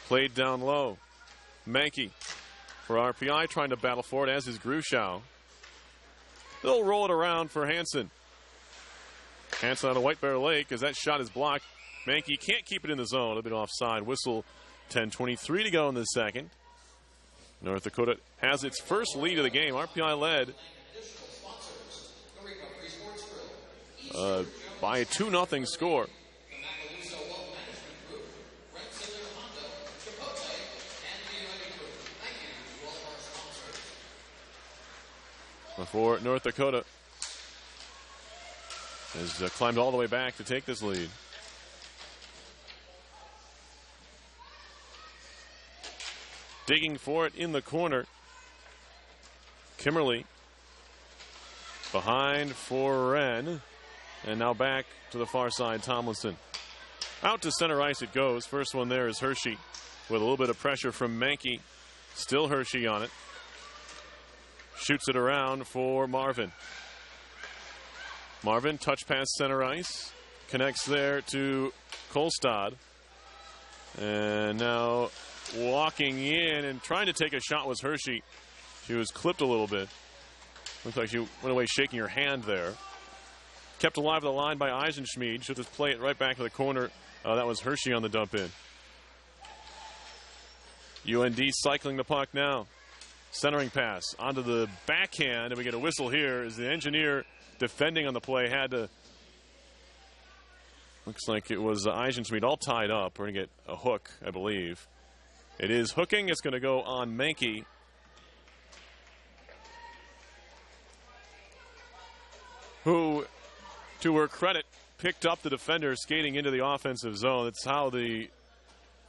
Played down low. Menke for RPI trying to battle for it, as is Grushow. They'll roll it around for Hansen. Hansen out of White Bear Lake as that shot is blocked. Mankey can't keep it in the zone. A bit offside. Whistle. 10:23 to go in the second. North Dakota has its first lead of the game. RPI led by a 2-0 score. for North Dakota has climbed all the way back to take this lead. Digging for it in the corner. Kimmerly behind for Wren. And now back to the far side, Tomlinson. Out to center ice it goes. First one there is Hershey with a little bit of pressure from Mankey. Still Hershey on it. Shoots it around for Marvin. Marvin, touch pass center ice. Connects there to Kolstad. And now walking in and trying to take a shot was Hershey. She was clipped a little bit. Looks like she went away shaking her hand there. Kept alive at the line by Eisenschmied. She'll just play it right back to the corner. That was Hershey on the dump in. UND cycling the puck now. Centering pass onto the backhand, and we get a whistle here as the engineer defending on the play had to. Looks like it was Eisenschmied all tied up. We're going to get a hook, I believe. It is hooking. It's going to go on Mankey. Who, to her credit, picked up the defender skating into the offensive zone. That's how the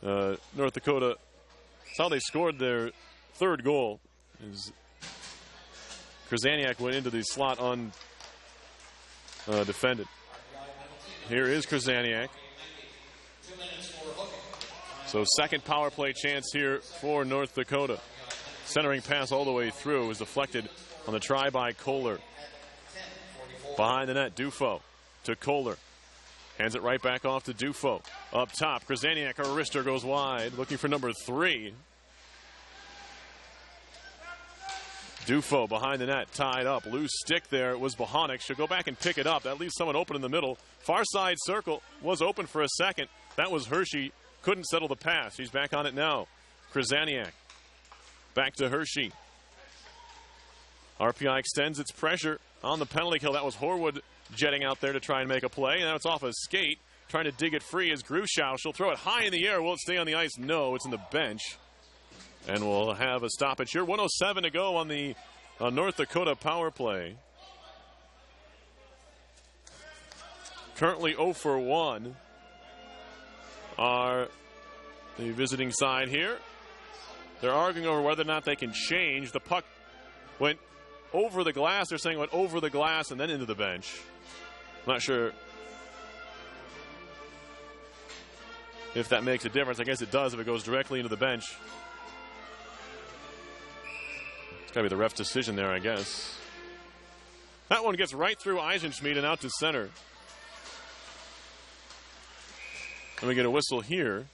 North Dakota, that's how they scored their third goal. Krasaniak went into the slot undefended. Here is Krasaniak. So second power play chance here for North Dakota. Centering pass all the way through was deflected on the try by Kohler. Behind the net, Dufo to Kohler. Hands it right back off to Dufo. Up top, Krasaniak, her wrister goes wide, looking for number 3. Dufo behind the net, tied up. Loose stick there. It was Bohonic. She'll go back and pick it up. That leaves someone open in the middle. Far side circle was open for a second. That was Hershey. Couldn't settle the pass. She's back on it now. Krasaniak. Back to Hershey. RPI extends its pressure on the penalty kill. That was Horwood jetting out there to try and make a play. Now it's off a skate. Trying to dig it free is Gruschow. She'll throw it high in the air. Will it stay on the ice? No, it's in the bench. And we'll have a stoppage here. 1:07 to go on the North Dakota power play. Currently 0 for 1 are the visiting side here. They're arguing over whether or not they can change. The puck went over the glass. They're saying it went over the glass and then into the bench. I'm not sure if that makes a difference. I guess it does if it goes directly into the bench. It's got to be the ref's decision there, I guess. That one gets right through Eisenschmied and out to center. And we get a whistle here.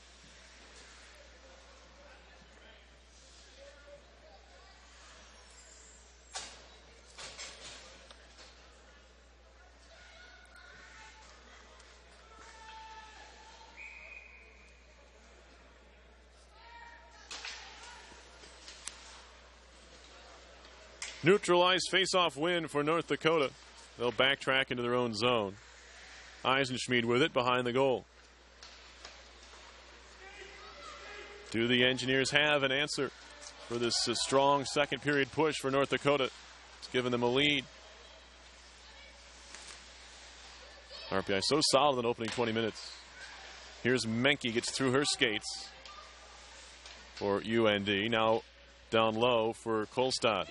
Neutralized face-off win for North Dakota. They'll backtrack into their own zone. Eisenschmied with it behind the goal. Do the Engineers have an answer for this strong second period push for North Dakota? It's given them a lead. RPI so solid in the opening 20 minutes. Here's Menke, gets through her skates for UND. Now down low for Kolstad.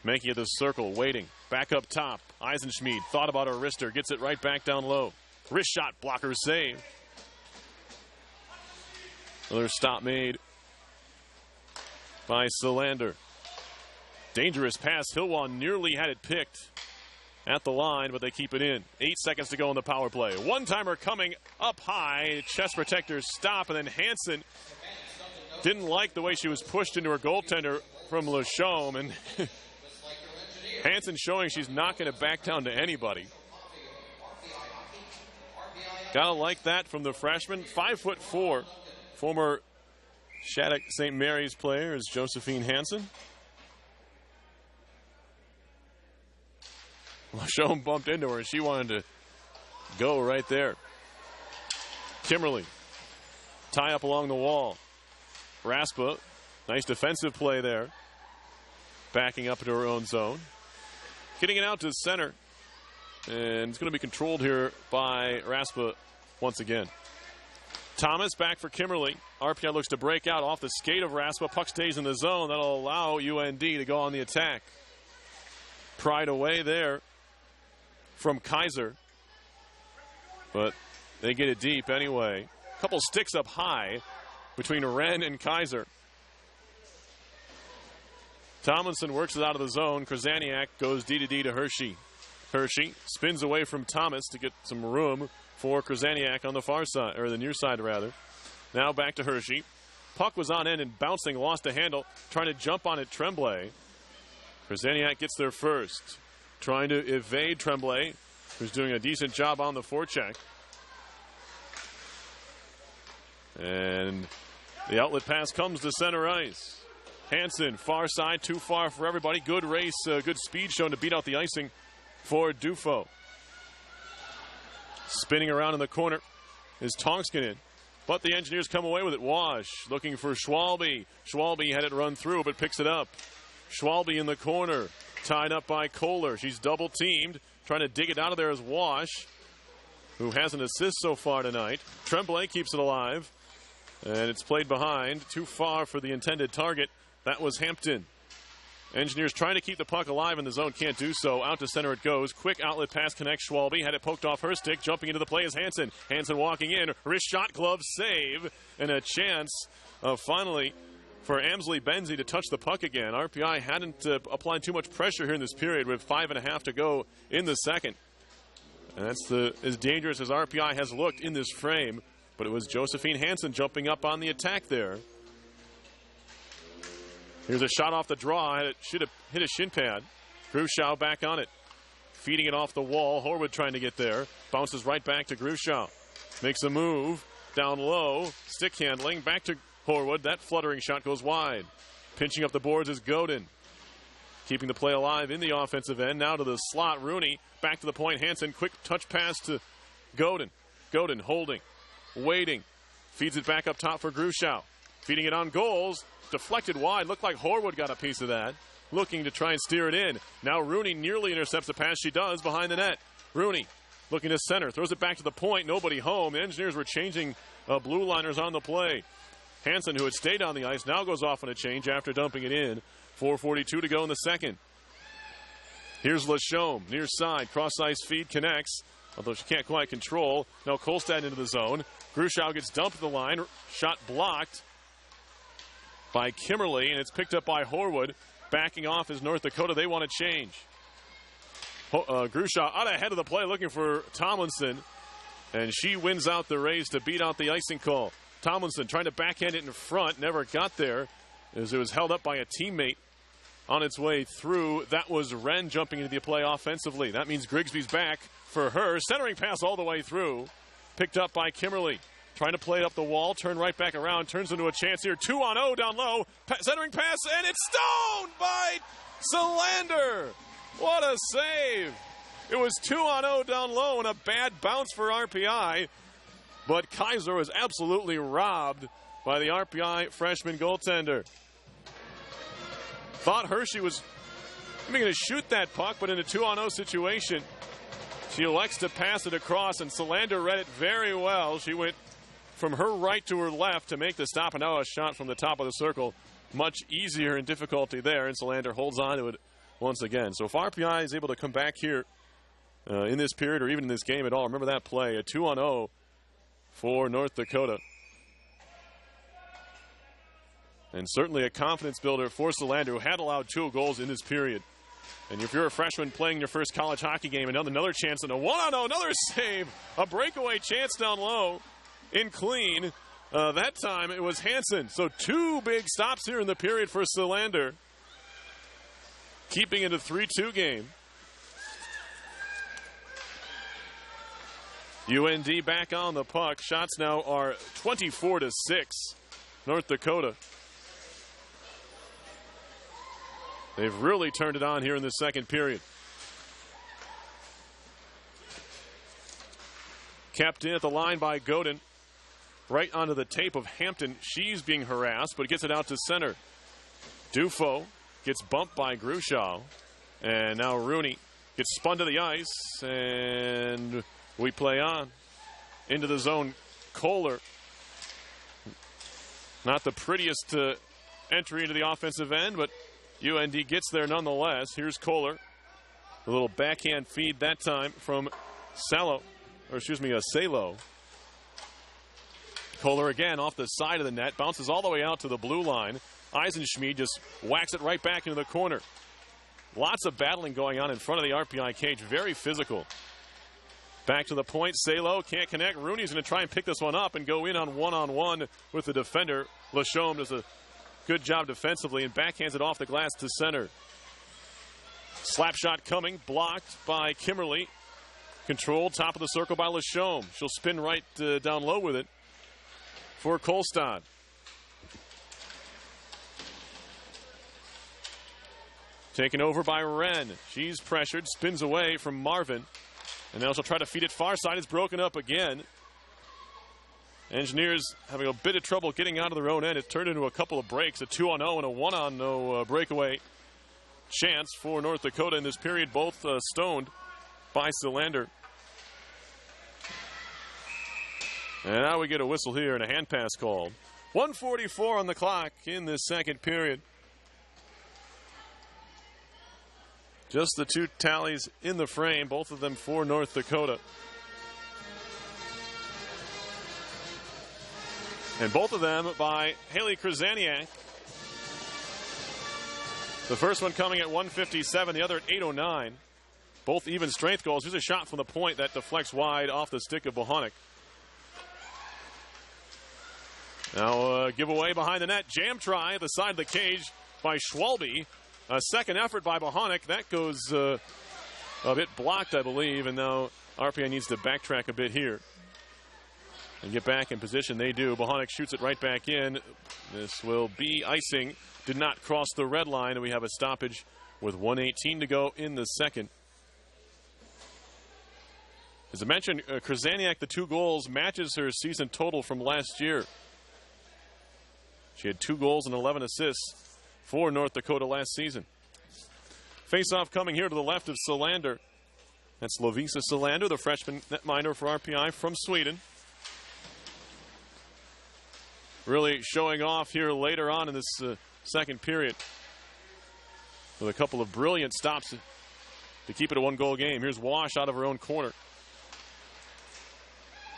Menke at the circle, waiting. Back up top. Eisenschmied thought about her wrister. Gets it right back down low. Wrist shot, blocker save. Another stop made by Selander. Dangerous pass. Hilwan nearly had it picked at the line, but they keep it in. 8 seconds to go in the power play. One-timer coming up high. Chest protectors stop, and then Hansen didn't like the way she was pushed into her goaltender from Lachaume, and Hansen showing she's not going to back down to anybody. Gotta like that from the freshman. 5'4", former Shattuck St. Mary's player is Josephine Hansen. Lachaume bumped into her and she wanted to go right there. Kimmerly, tie up along the wall. Raspa, nice defensive play there. Backing up into her own zone. Getting it out to center. And it's going to be controlled here by Raspa once again. Thomas back for Kimmerly. RPI looks to break out off the skate of Raspa. Puck stays in the zone. That'll allow UND to go on the attack. Pried away there from Kaiser. But they get it deep anyway. A couple sticks up high between Wren and Kaiser. Tomlinson works it out of the zone. Krasaniak goes D-to-D to Hershey. Hershey spins away from Thomas to get some room for Krasaniak on the far side, or the near side rather. Now back to Hershey. Puck was on end and bouncing, lost the handle, trying to jump on it Tremblay. Krasaniak gets there first, trying to evade Tremblay, who's doing a decent job on the forecheck. And the outlet pass comes to center ice. Hansen, far side, too far for everybody. Good race, good speed shown to beat out the icing for Dufo. Spinning around in the corner is Tonskinen, but the Engineers come away with it. Wash looking for Schwalbe. Schwalbe had it run through, but picks it up. Schwalbe in the corner, tied up by Kohler. She's double teamed, trying to dig it out of there is Wash, who has an assist so far tonight. Tremblay keeps it alive, and it's played behind, too far for the intended target. That was Hampton. Engineers trying to keep the puck alive in the zone, can't do so. Out to center it goes. Quick outlet pass connects Schwalbe. Had it poked off her stick. Jumping into the play is Hansen. Hansen walking in. Wrist shot, glove save. And a chance finally for Amsley Benzie to touch the puck again. RPI hadn't applied too much pressure here in this period with 5.5 to go in the second. And that's as dangerous as RPI has looked in this frame. But it was Josephine Hansen jumping up on the attack there. Here's a shot off the draw. It should have hit a shin pad. Grushow back on it. Feeding it off the wall. Horwood trying to get there. Bounces right back to Grushow. Makes a move. Down low. Stick handling. Back to Horwood. That fluttering shot goes wide. Pinching up the boards is Godin. Keeping the play alive in the offensive end. Now to the slot. Rooney. Back to the point. Hansen. Quick touch pass to Godin. Godin holding. Waiting. Feeds it back up top for Grushow. Feeding it on goals. Deflected wide. Looked like Horwood got a piece of that. Looking to try and steer it in. Now Rooney nearly intercepts the pass. She does behind the net. Rooney looking to center. Throws it back to the point. Nobody home. The Engineers were changing blue liners on the play. Hansen, who had stayed on the ice, now goes off on a change after dumping it in. 4:42 to go in the second. Here's Lachaume. Near side. Cross ice feed connects. Although she can't quite control. Now Kolstad into the zone. Grushow gets dumped to the line. Shot blocked by Kimmerly, and it's picked up by Horwood. Backing off is North Dakota. They want to change. Grushow out ahead of the play looking for Tomlinson, and she wins out the race to beat out the icing call. Tomlinson trying to backhand it in front, never got there as it was held up by a teammate on its way through. That was Wren jumping into the play offensively. That means Grigsby's back for her. Centering pass all the way through. Picked up by Kimmerly. Trying to play it up the wall, turn right back around, turns into a chance here. 2-on-0 down low, centering pass, and it's stoned by Solander. What a save. It was 2-on-0 down low and a bad bounce for RPI, but Kaiser was absolutely robbed by the RPI freshman goaltender. Thought Hershey was going to shoot that puck, but in a 2-on-0 situation, she elects to pass it across, and Solander read it very well. She went from her right to her left to make the stop, and now a shot from the top of the circle. Much easier in difficulty there, and Solander holds on to it once again. So if RPI is able to come back here in this period or even in this game at all, remember that play, a 2-on-0 for North Dakota. And certainly a confidence builder for Solander, who had allowed 2 goals in this period. And if you're a freshman playing your first college hockey game, another chance and a 1-on-0, another save, a breakaway chance down low. In clean. That time it was Hansen. So 2 big stops here in the period for Solander. Keeping it a 3-2 game. UND back on the puck. Shots now are 24-6. North Dakota. They've really turned it on here in the second period. Kept in at the line by Godin. Right onto the tape of Hampton. She's being harassed, but gets it out to center. Dufo gets bumped by Grushow. And now Rooney gets spun to the ice, and we play on. Into the zone, Kohler. Not the prettiest entry into the offensive end, but UND gets there nonetheless. Here's Kohler. A little backhand feed that time from Salo. Kohler again off the side of the net. Bounces all the way out to the blue line. Eisenschmied just whacks it right back into the corner. Lots of battling going on in front of the RPI cage. Very physical. Back to the point. Salo can't connect. Rooney's going to try and pick this one up and go in on one-on-one with the defender. Lachaume does a good job defensively and backhands it off the glass to center. Slap shot coming. Blocked by Kimmerly. Controlled top of the circle by Lachaume. She'll spin right down low with it for Kolstad. Taken over by Wren. She's pressured. Spins away from Marvin. And now she'll try to feed it far side. It's broken up again. Engineers having a bit of trouble getting out of their own end. It turned into a couple of breaks. A 2-on-0 and a 1-on-0 breakaway chance for North Dakota in this period. Both stoned by Solander. And now we get a whistle here and a hand pass called. 1:44 on the clock in this second period. Just the two tallies in the frame, both of them for North Dakota. And both of them by Haley Krasaniak. The first one coming at 1:57, the other at 8:09. Both even strength goals. Here's a shot from the point that deflects wide off the stick of Bohonic. Now give away behind the net. Jam try at the side of the cage by Schwalbe. A second effort by Bohonic. That goes a bit blocked, I believe. And now RPI needs to backtrack a bit here and get back in position. They do. Bohonic shoots it right back in. This will be icing. Did not cross the red line. And we have a stoppage with 1:18 to go in the second. As I mentioned, Krasaniak, the 2 goals, matches her season total from last year. She had 2 goals and 11 assists for North Dakota last season. Face-off coming here to the left of Solander. That's Lovisa Solander, the freshman netminder for RPI from Sweden. Really showing off here later on in this second period with a couple of brilliant stops to keep it a 1-goal game. Here's Wash out of her own corner.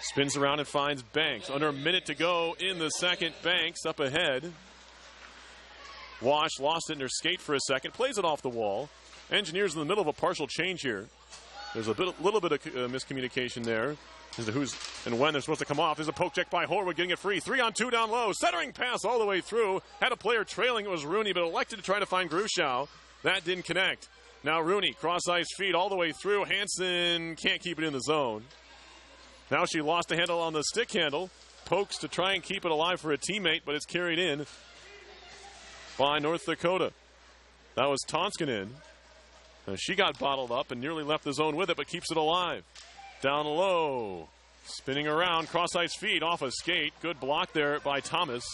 Spins around and finds Banks. Under a minute to go in the second. Banks up ahead. Wash lost it in her skate for a second. Plays it off the wall. Engineers in the middle of a partial change here. There's a little bit of miscommunication there as to who's and when they're supposed to come off. There's a poke check by Horwood getting it free. 3-on-2 down low. Centering pass all the way through. Had a player trailing. It was Rooney, but elected to try to find Gruschow. That didn't connect. Now Rooney, cross-ice feed all the way through. Hansen can't keep it in the zone. Now she lost the handle on the stick handle. Pokes to try and keep it alive for a teammate, but it's carried in by North Dakota. That was Tonskinen. She got bottled up and nearly left the zone with it, but keeps it alive. Down low. Spinning around. Cross-ice feed off a skate. Good block there by Thomas.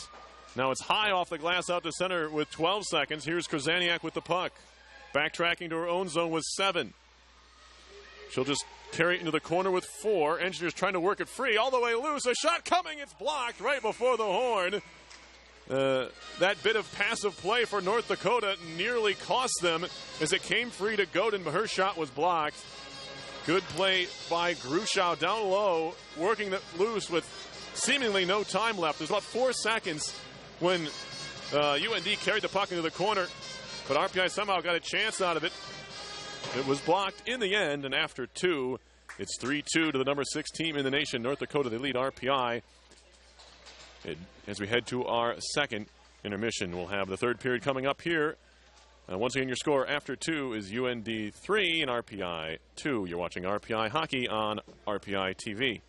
Now it's high off the glass out to center with 12 seconds. Here's Krasaniak with the puck. Backtracking to her own zone with 7. She'll just carry it into the corner with 4. Engineers trying to work it free. All the way loose. A shot coming. It's blocked right before the horn. That bit of passive play for North Dakota nearly cost them as it came free to Godin, but her shot was blocked. Good play by Gruschow down low, working it loose with seemingly no time left. There's about 4 seconds when UND carried the puck into the corner, but RPI somehow got a chance out of it. It was blocked in the end, and after 2, it's 3-2 to the number 6 team in the nation. North Dakota, they lead RPI. As we head to our second intermission, we'll have the third period coming up here. Once again, your score after 2 is UND 3 and RPI 2. You're watching RPI Hockey on RPI TV.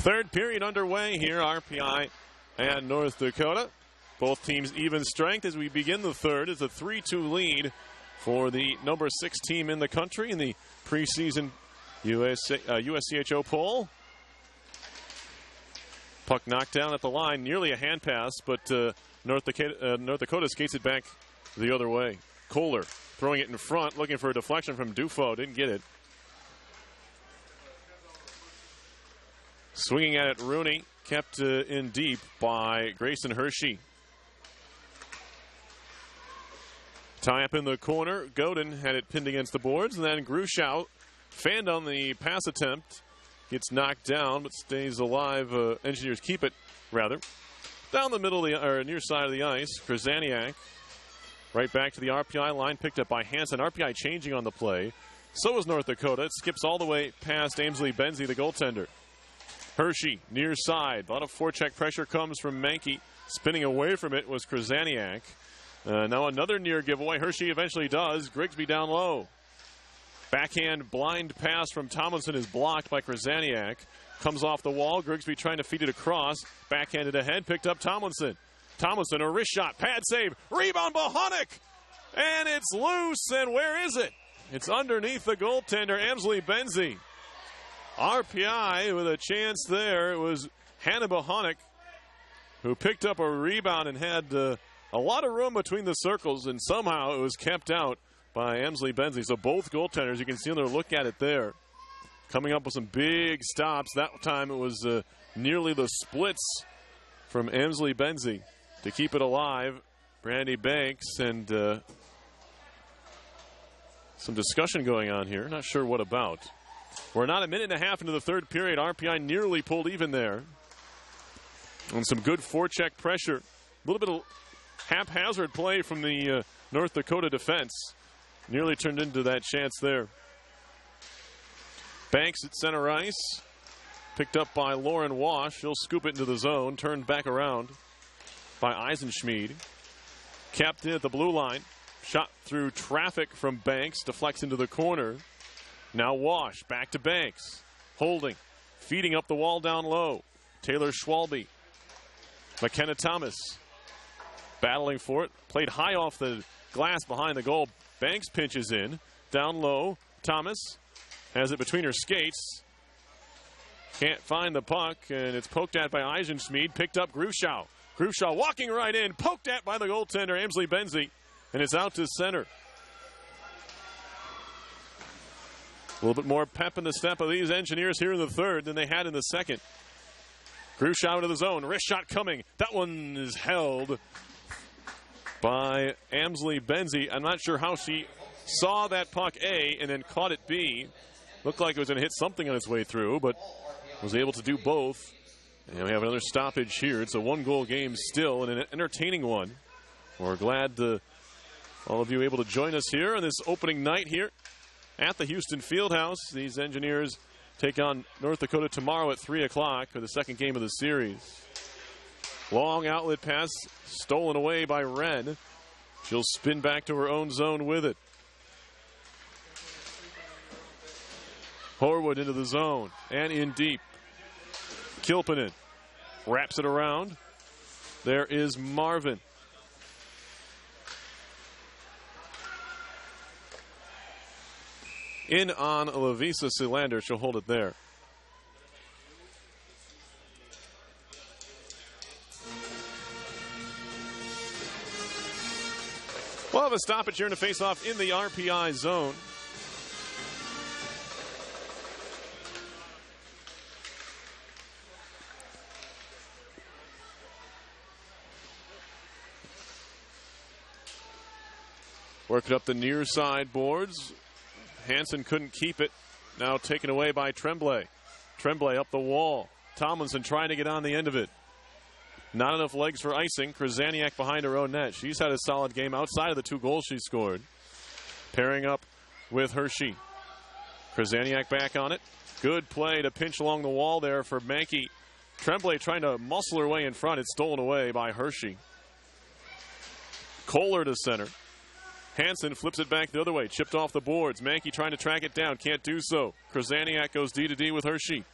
Third period underway here, RPI and North Dakota. Both teams even strength as we begin the third. It's a 3-2 lead for the number 6 team in the country in the preseason USCHO poll. Puck knocked down at the line, nearly a hand pass, but North Dakota skates it back the other way. Kohler throwing it in front, looking for a deflection from Dufo, didn't get it. Swinging at it, Rooney, kept in deep by Grayson Hershey. Tie up in the corner. Godin had it pinned against the boards, and then Grushow fanned on the pass attempt. Gets knocked down, but stays alive. Engineers keep it, rather. Down the middle, or near side of the ice, Krasaniak. Right back to the RPI line, picked up by Hansen. RPI changing on the play. So is North Dakota. It skips all the way past Amsley Benzie, the goaltender. Hershey, near side. A lot of forecheck pressure comes from Mankey. Spinning away from it was Krasaniak. Now another near giveaway. Hershey eventually does. Grigsby down low. Backhand blind pass from Tomlinson is blocked by Krasaniak. Comes off the wall. Grigsby trying to feed it across. Backhanded ahead. Picked up Tomlinson. Tomlinson, a wrist shot. Pad save. Rebound, Bohonic. And it's loose. And where is it? It's underneath the goaltender, Amsley Benzie. RPI with a chance there. It was Hannah Bohonic who picked up a rebound and had a lot of room between the circles, and somehow it was kept out by Amsley Benzie. So both goaltenders, you can see on their look at it there, coming up with some big stops. That time it was nearly the splits from Amsley Benzie to keep it alive. Brandy Banks and some discussion going on here. Not sure what about. We're not a minute and a half into the third period. RPI nearly pulled even there. And some good forecheck pressure. A little bit of haphazard play from the North Dakota defense. Nearly turned into that chance there. Banks at center ice. Picked up by Lauren Wash. She'll scoop it into the zone. Turned back around by Eisenschmied. Kept in at the blue line. Shot through traffic from Banks. Deflects into the corner. Now Wash. Back to Banks. Holding. Feeding up the wall down low. Taylor Schwalbe. McKenna Thomas. Battling for it. Played high off the glass behind the goal. Banks pinches in. Down low. Thomas has it between her skates. Can't find the puck, and it's poked at by Eisenschmied. Picked up Grushow. Grushow walking right in. Poked at by the goaltender, Amsley Benzie. And it's out to center. A little bit more pep in the step of these Engineers here in the third than they had in the second. Grushow into the zone. Wrist shot coming. That one is held by Amsley Benzie. I'm not sure how she saw that puck, A, and then caught it, B. Looked like it was going to hit something on its way through, but was able to do both. And we have another stoppage here. It's a one-goal game still, and an entertaining one. We're glad all of you able to join us here on this opening night here at the Houston Fieldhouse. These Engineers take on North Dakota tomorrow at 3 o'clock for the second game of the series. Long outlet pass stolen away by Wren. She'll spin back to her own zone with it. Horwood into the zone and in deep. Kilpinen wraps it around. There is Marvin. In on Lavisa Silander. She'll hold it there. We'll have a stoppage here in a face-off in the RPI zone. Working up the near side boards. Hansen couldn't keep it. Now taken away by Tremblay. Tremblay up the wall. Tomlinson trying to get on the end of it. Not enough legs for icing. Krasaniak behind her own net. She's had a solid game outside of the 2 goals she scored. Pairing up with Hershey. Krasaniak back on it. Good play to pinch along the wall there for Mankey. Tremblay trying to muscle her way in front. It's stolen away by Hershey. Kohler to center. Hansen flips it back the other way. Chipped off the boards. Mankey trying to track it down. Can't do so. Krasaniak goes D to D with Hershey.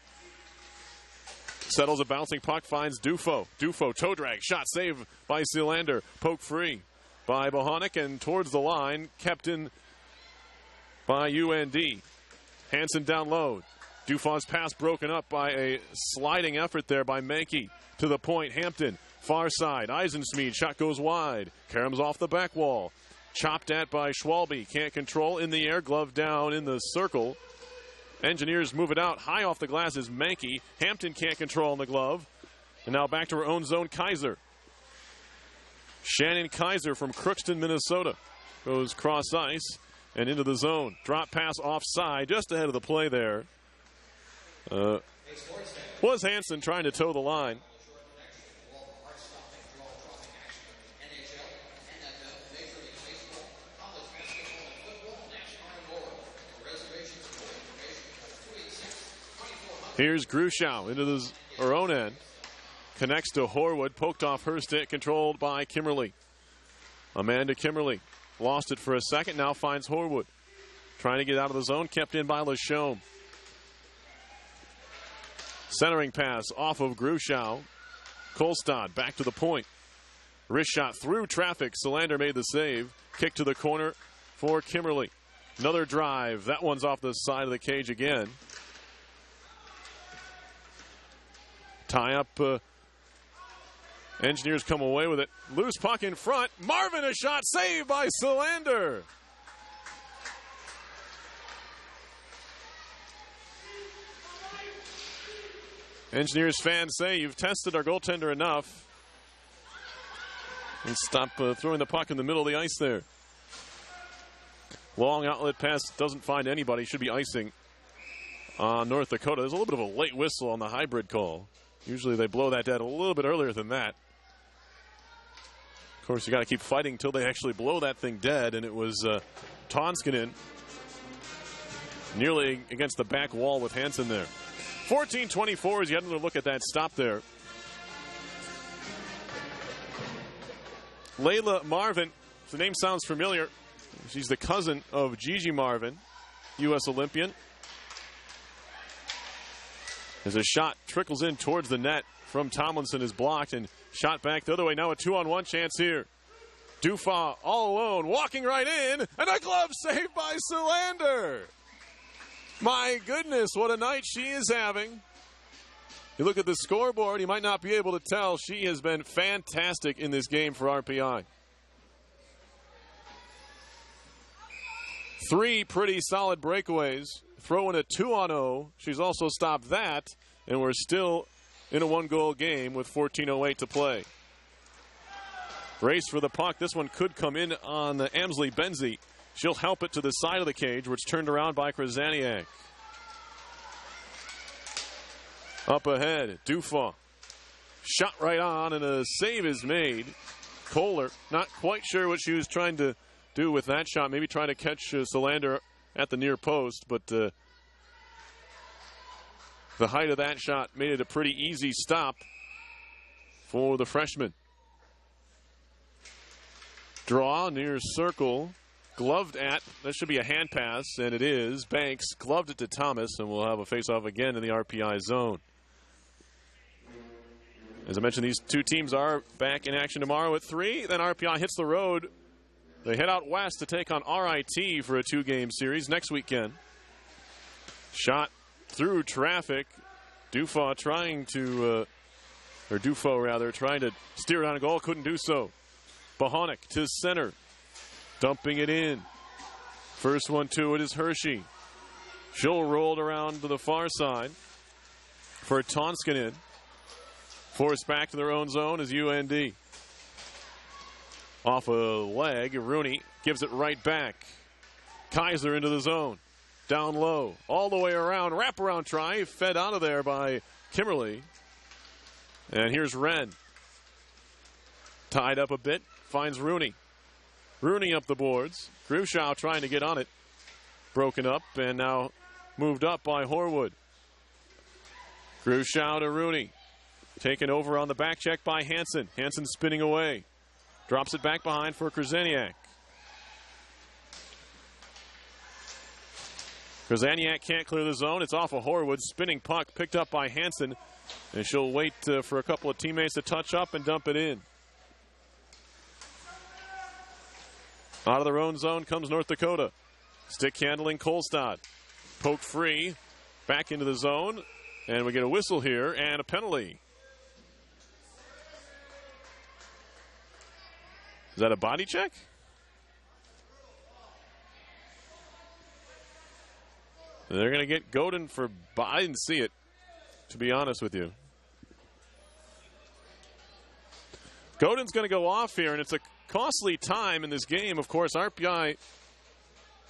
Settles a bouncing puck, finds Dufo. Dufo, toe drag, shot save by Sealander. Poke free by Bohonic and towards the line, kept in by UND. Hansen down low. Dufont's pass broken up by a sliding effort there by Mankey. To the point, Hampton, far side. Eisensmead, shot goes wide. Karam's off the back wall. Chopped at by Schwalbe, can't control, in the air, glove down in the circle. Engineers move it out, high off the glass is Mankey. Hampton can't control on the glove. And now back to her own zone, Kaiser. Shannon Kaiser from Crookston, Minnesota. Goes cross ice and into the zone. Drop pass offside, just ahead of the play there. Was Hansen trying to toe the line. Here's Grushow into her own end. Connects to Horwood, poked off her stick, controlled by Kimmerly. Amanda Kimmerly lost it for a second, now finds Horwood. Trying to get out of the zone, kept in by Lachaume. Centering pass off of Grushow. Kolstad back to the point. Wrist shot through traffic. Sealander made the save. Kick to the corner for Kimmerly. Another drive. That one's off the side of the cage again. Tie up. Engineers come away with it. Loose puck in front. Marvin, a shot saved by Sealander. Engineers fans say you've tested our goaltender enough. And stop throwing the puck in the middle of the ice there. Long outlet pass, doesn't find anybody. Should be icing on North Dakota. There's a little bit of a late whistle on the hybrid call. Usually they blow that dead a little bit earlier than that. Of course, you got to keep fighting until they actually blow that thing dead. And it was Tonskinen nearly against the back wall with Hansen there. 14-24 as you had another look at that stop there. Layla Marvin, if the name sounds familiar, she's the cousin of Gigi Marvin, U.S. Olympian. As a shot trickles in towards the net from Tomlinson is blocked and shot back the other way. Now a 2-on-1 chance here. Dufa all alone, walking right in, and a glove saved by Sealander. My goodness, what a night she is having. You look at the scoreboard, you might not be able to tell. She has been fantastic in this game for RPI. 3 pretty solid breakaways. Throw in a 2-on-0. She's also stopped that, and we're still in a 1-goal game with 14:08 to play. Race for the puck. This one could come in on Amsley Benzie. She'll help it to the side of the cage, where it's turned around by Krasaniak. Up ahead, Dufa. Shot right on, and a save is made. Kohler, not quite sure what she was trying to do with that shot. Maybe trying to catch Sealander at the near post, but the height of that shot made it a pretty easy stop for the freshman. Draw near circle. Gloved at, that should be a hand pass, and it is. Banks gloved it to Thomas, and we'll have a face-off again in the RPI zone. As I mentioned, these two teams are back in action tomorrow at 3. Then RPI hits the road. They head out west to take on RIT for a 2-game series next weekend. Shot through traffic. Dufo trying to steer it on a goal, couldn't do so. Bohonic to center. Dumping it in. First one to it is Hershey. She'll roll it around to the far side for Tonskinen. Forced back to their own zone is UND. Off a leg, Rooney gives it right back. Kaiser into the zone. Down low. All the way around. Wraparound try. Fed out of there by Kimmerly. And here's Wren. Tied up a bit. Finds Rooney. Rooney up the boards. Grushow trying to get on it. Broken up and now moved up by Horwood. Grushow to Rooney. Taken over on the back check by Hansen. Hansen spinning away. Drops it back behind for Krasaniak. Krasaniak can't clear the zone. It's off of Horwood. Spinning puck picked up by Hansen. And she'll wait for a couple of teammates to touch up and dump it in. Out of their own zone comes North Dakota. Stick handling Kolstad. Poke free. Back into the zone. And we get a whistle here and a penalty. Is that a body check? They're going to get Godin for... I didn't see it, to be honest with you. Godin's going to go off here, and it's a costly time in this game. Of course, RPI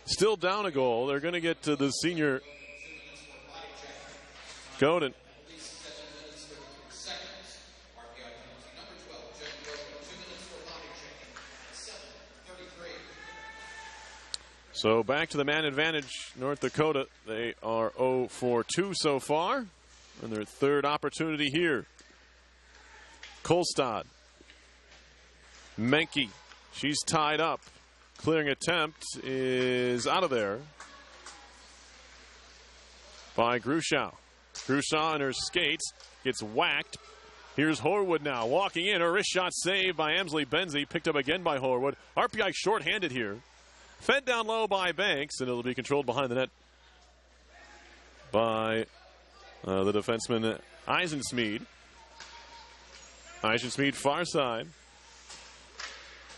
still down a goal. They're going to get to the senior Godin. So back to the man advantage, North Dakota. They are 0-for-2 so far. And their third opportunity here. Kolstad. Menke. She's tied up. Clearing attempt is out of there by Grushow. Grushow in her skates gets whacked. Here's Horwood now walking in. A wrist shot saved by Amsley Benzie. Picked up again by Horwood. RPI shorthanded here. Fed down low by Banks, and it'll be controlled behind the net by the defenseman Eisensmead. Eisensmead far side.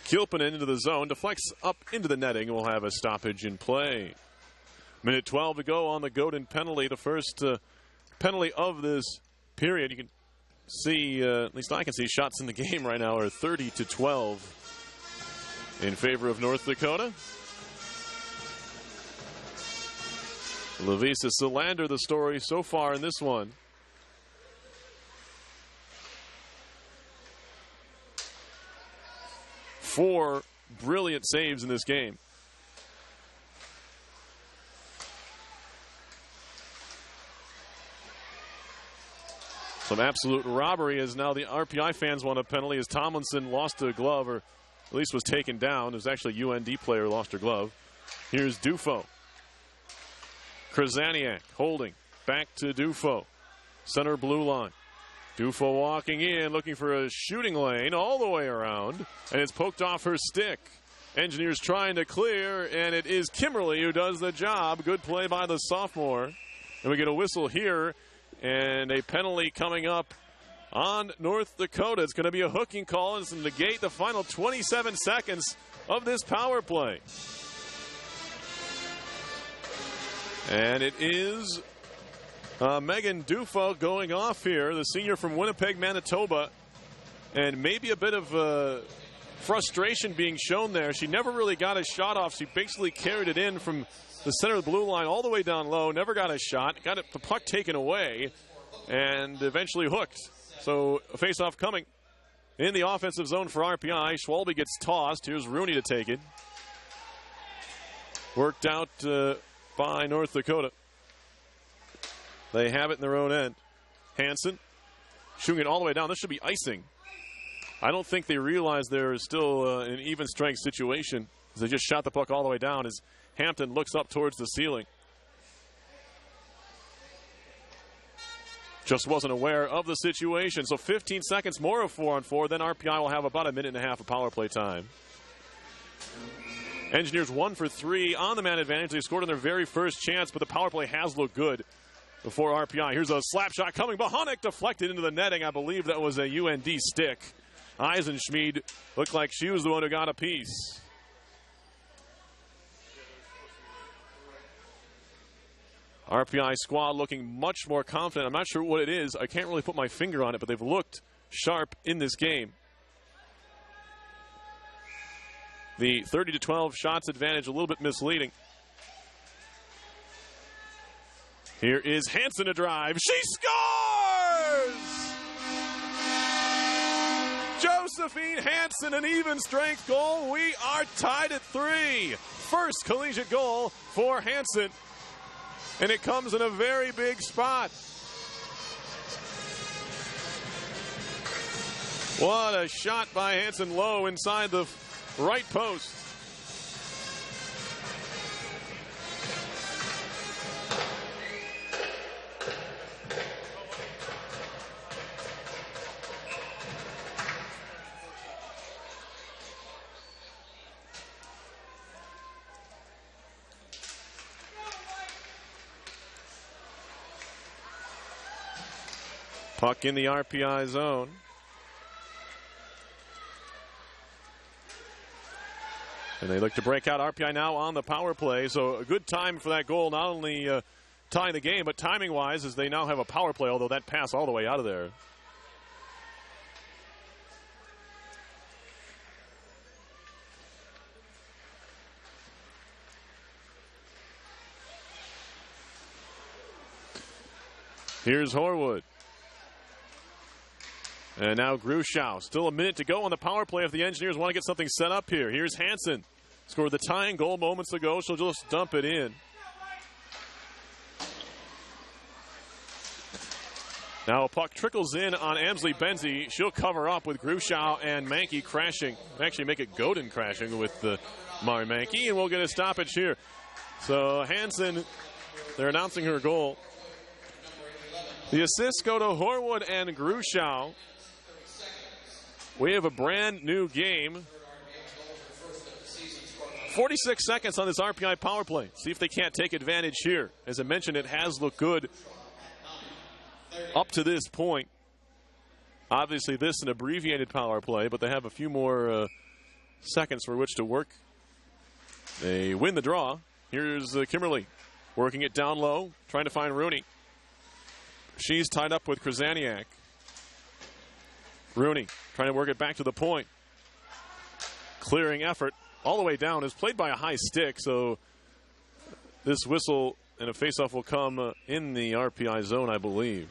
Kilpinen into the zone, deflects up into the netting, and we'll have a stoppage in play. Minute 12 to go on the Godin penalty, the first penalty of this period. You can see, at least I can see, shots in the game right now are 30-12 in favor of North Dakota. Lavisa Salander, the story so far in this one. Four brilliant saves in this game. Some absolute robbery as now the RPI fans want a penalty as Tomlinson lost a glove, or at least was taken down. It was actually a UND player who lost her glove. Here's Dufo. Krasaniak holding. Back to Dufo. Center blue line. Dufo walking in, looking for a shooting lane all the way around, and it's poked off her stick. Engineers trying to clear, and it is Kimberly who does the job. Good play by the sophomore. And we get a whistle here, and a penalty coming up on North Dakota. It's going to be a hooking call, and it's going to negate the final 27 seconds of this power play. And it is Megan Dufo going off here, the senior from Winnipeg, Manitoba. And maybe a bit of frustration being shown there. She never really got a shot off. She basically carried it in from the center of the blue line all the way down low. Never got a shot. Got the puck taken away and eventually hooked. So a face-off coming in the offensive zone for RPI. Schwalbe gets tossed. Here's Rooney to take it. Worked out by North Dakota. They have it in their own end. Hansen shooting it all the way down. This should be icing. I don't think they realize there is still an even strength situation. They just shot the puck all the way down as Hampton looks up towards the ceiling. Just wasn't aware of the situation. So 15 seconds more of 4-on-4. Then RPI will have about a minute and a half of power play time. Engineers 1 for 3 on the man advantage. They scored on their very first chance, but the power play has looked good before RPI. Here's a slap shot coming. Bohonic deflected into the netting. I believe that was a UND stick. Eisenschmied looked like she was the one who got a piece. RPI squad looking much more confident. I'm not sure what it is. I can't really put my finger on it, but they've looked sharp in this game. The 30-12 shots advantage a little bit misleading. Here is Hansen to drive. She scores! Josephine Hansen, an even strength goal. We are tied at 3. First collegiate goal for Hansen. And it comes in a very big spot. What a shot by Hansen low inside the right post. Puck in the RPI zone. And they look to break out. RPI now on the power play. So a good time for that goal, not only tying the game, but timing-wise, as they now have a power play, although that pass all the way out of there. Here's Horwood. And now Gruschow. Still a minute to go on the power play if the Engineers want to get something set up here. Here's Hansen. Scored the tying goal moments ago. She'll just dump it in. Now a puck trickles in on Amsley Benzie. She'll cover up with Gruschow and Mankey crashing. Actually make it Godin crashing with Mari Mankey. And we'll get a stoppage here. So Hansen, they're announcing her goal. The assists go to Horwood and Gruschow. We have a brand new game. 46 seconds on this RPI power play. See if they can't take advantage here. As I mentioned, it has looked good up to this point. Obviously, this an abbreviated power play, but they have a few more seconds for which to work. They win the draw. Here's Kimberly working it down low, trying to find Rooney. She's tied up with Krasaniak. Rooney trying to work it back to the point. Clearing effort all the way down is played by a high stick, so this whistle and a faceoff will come in the RPI zone, I believe.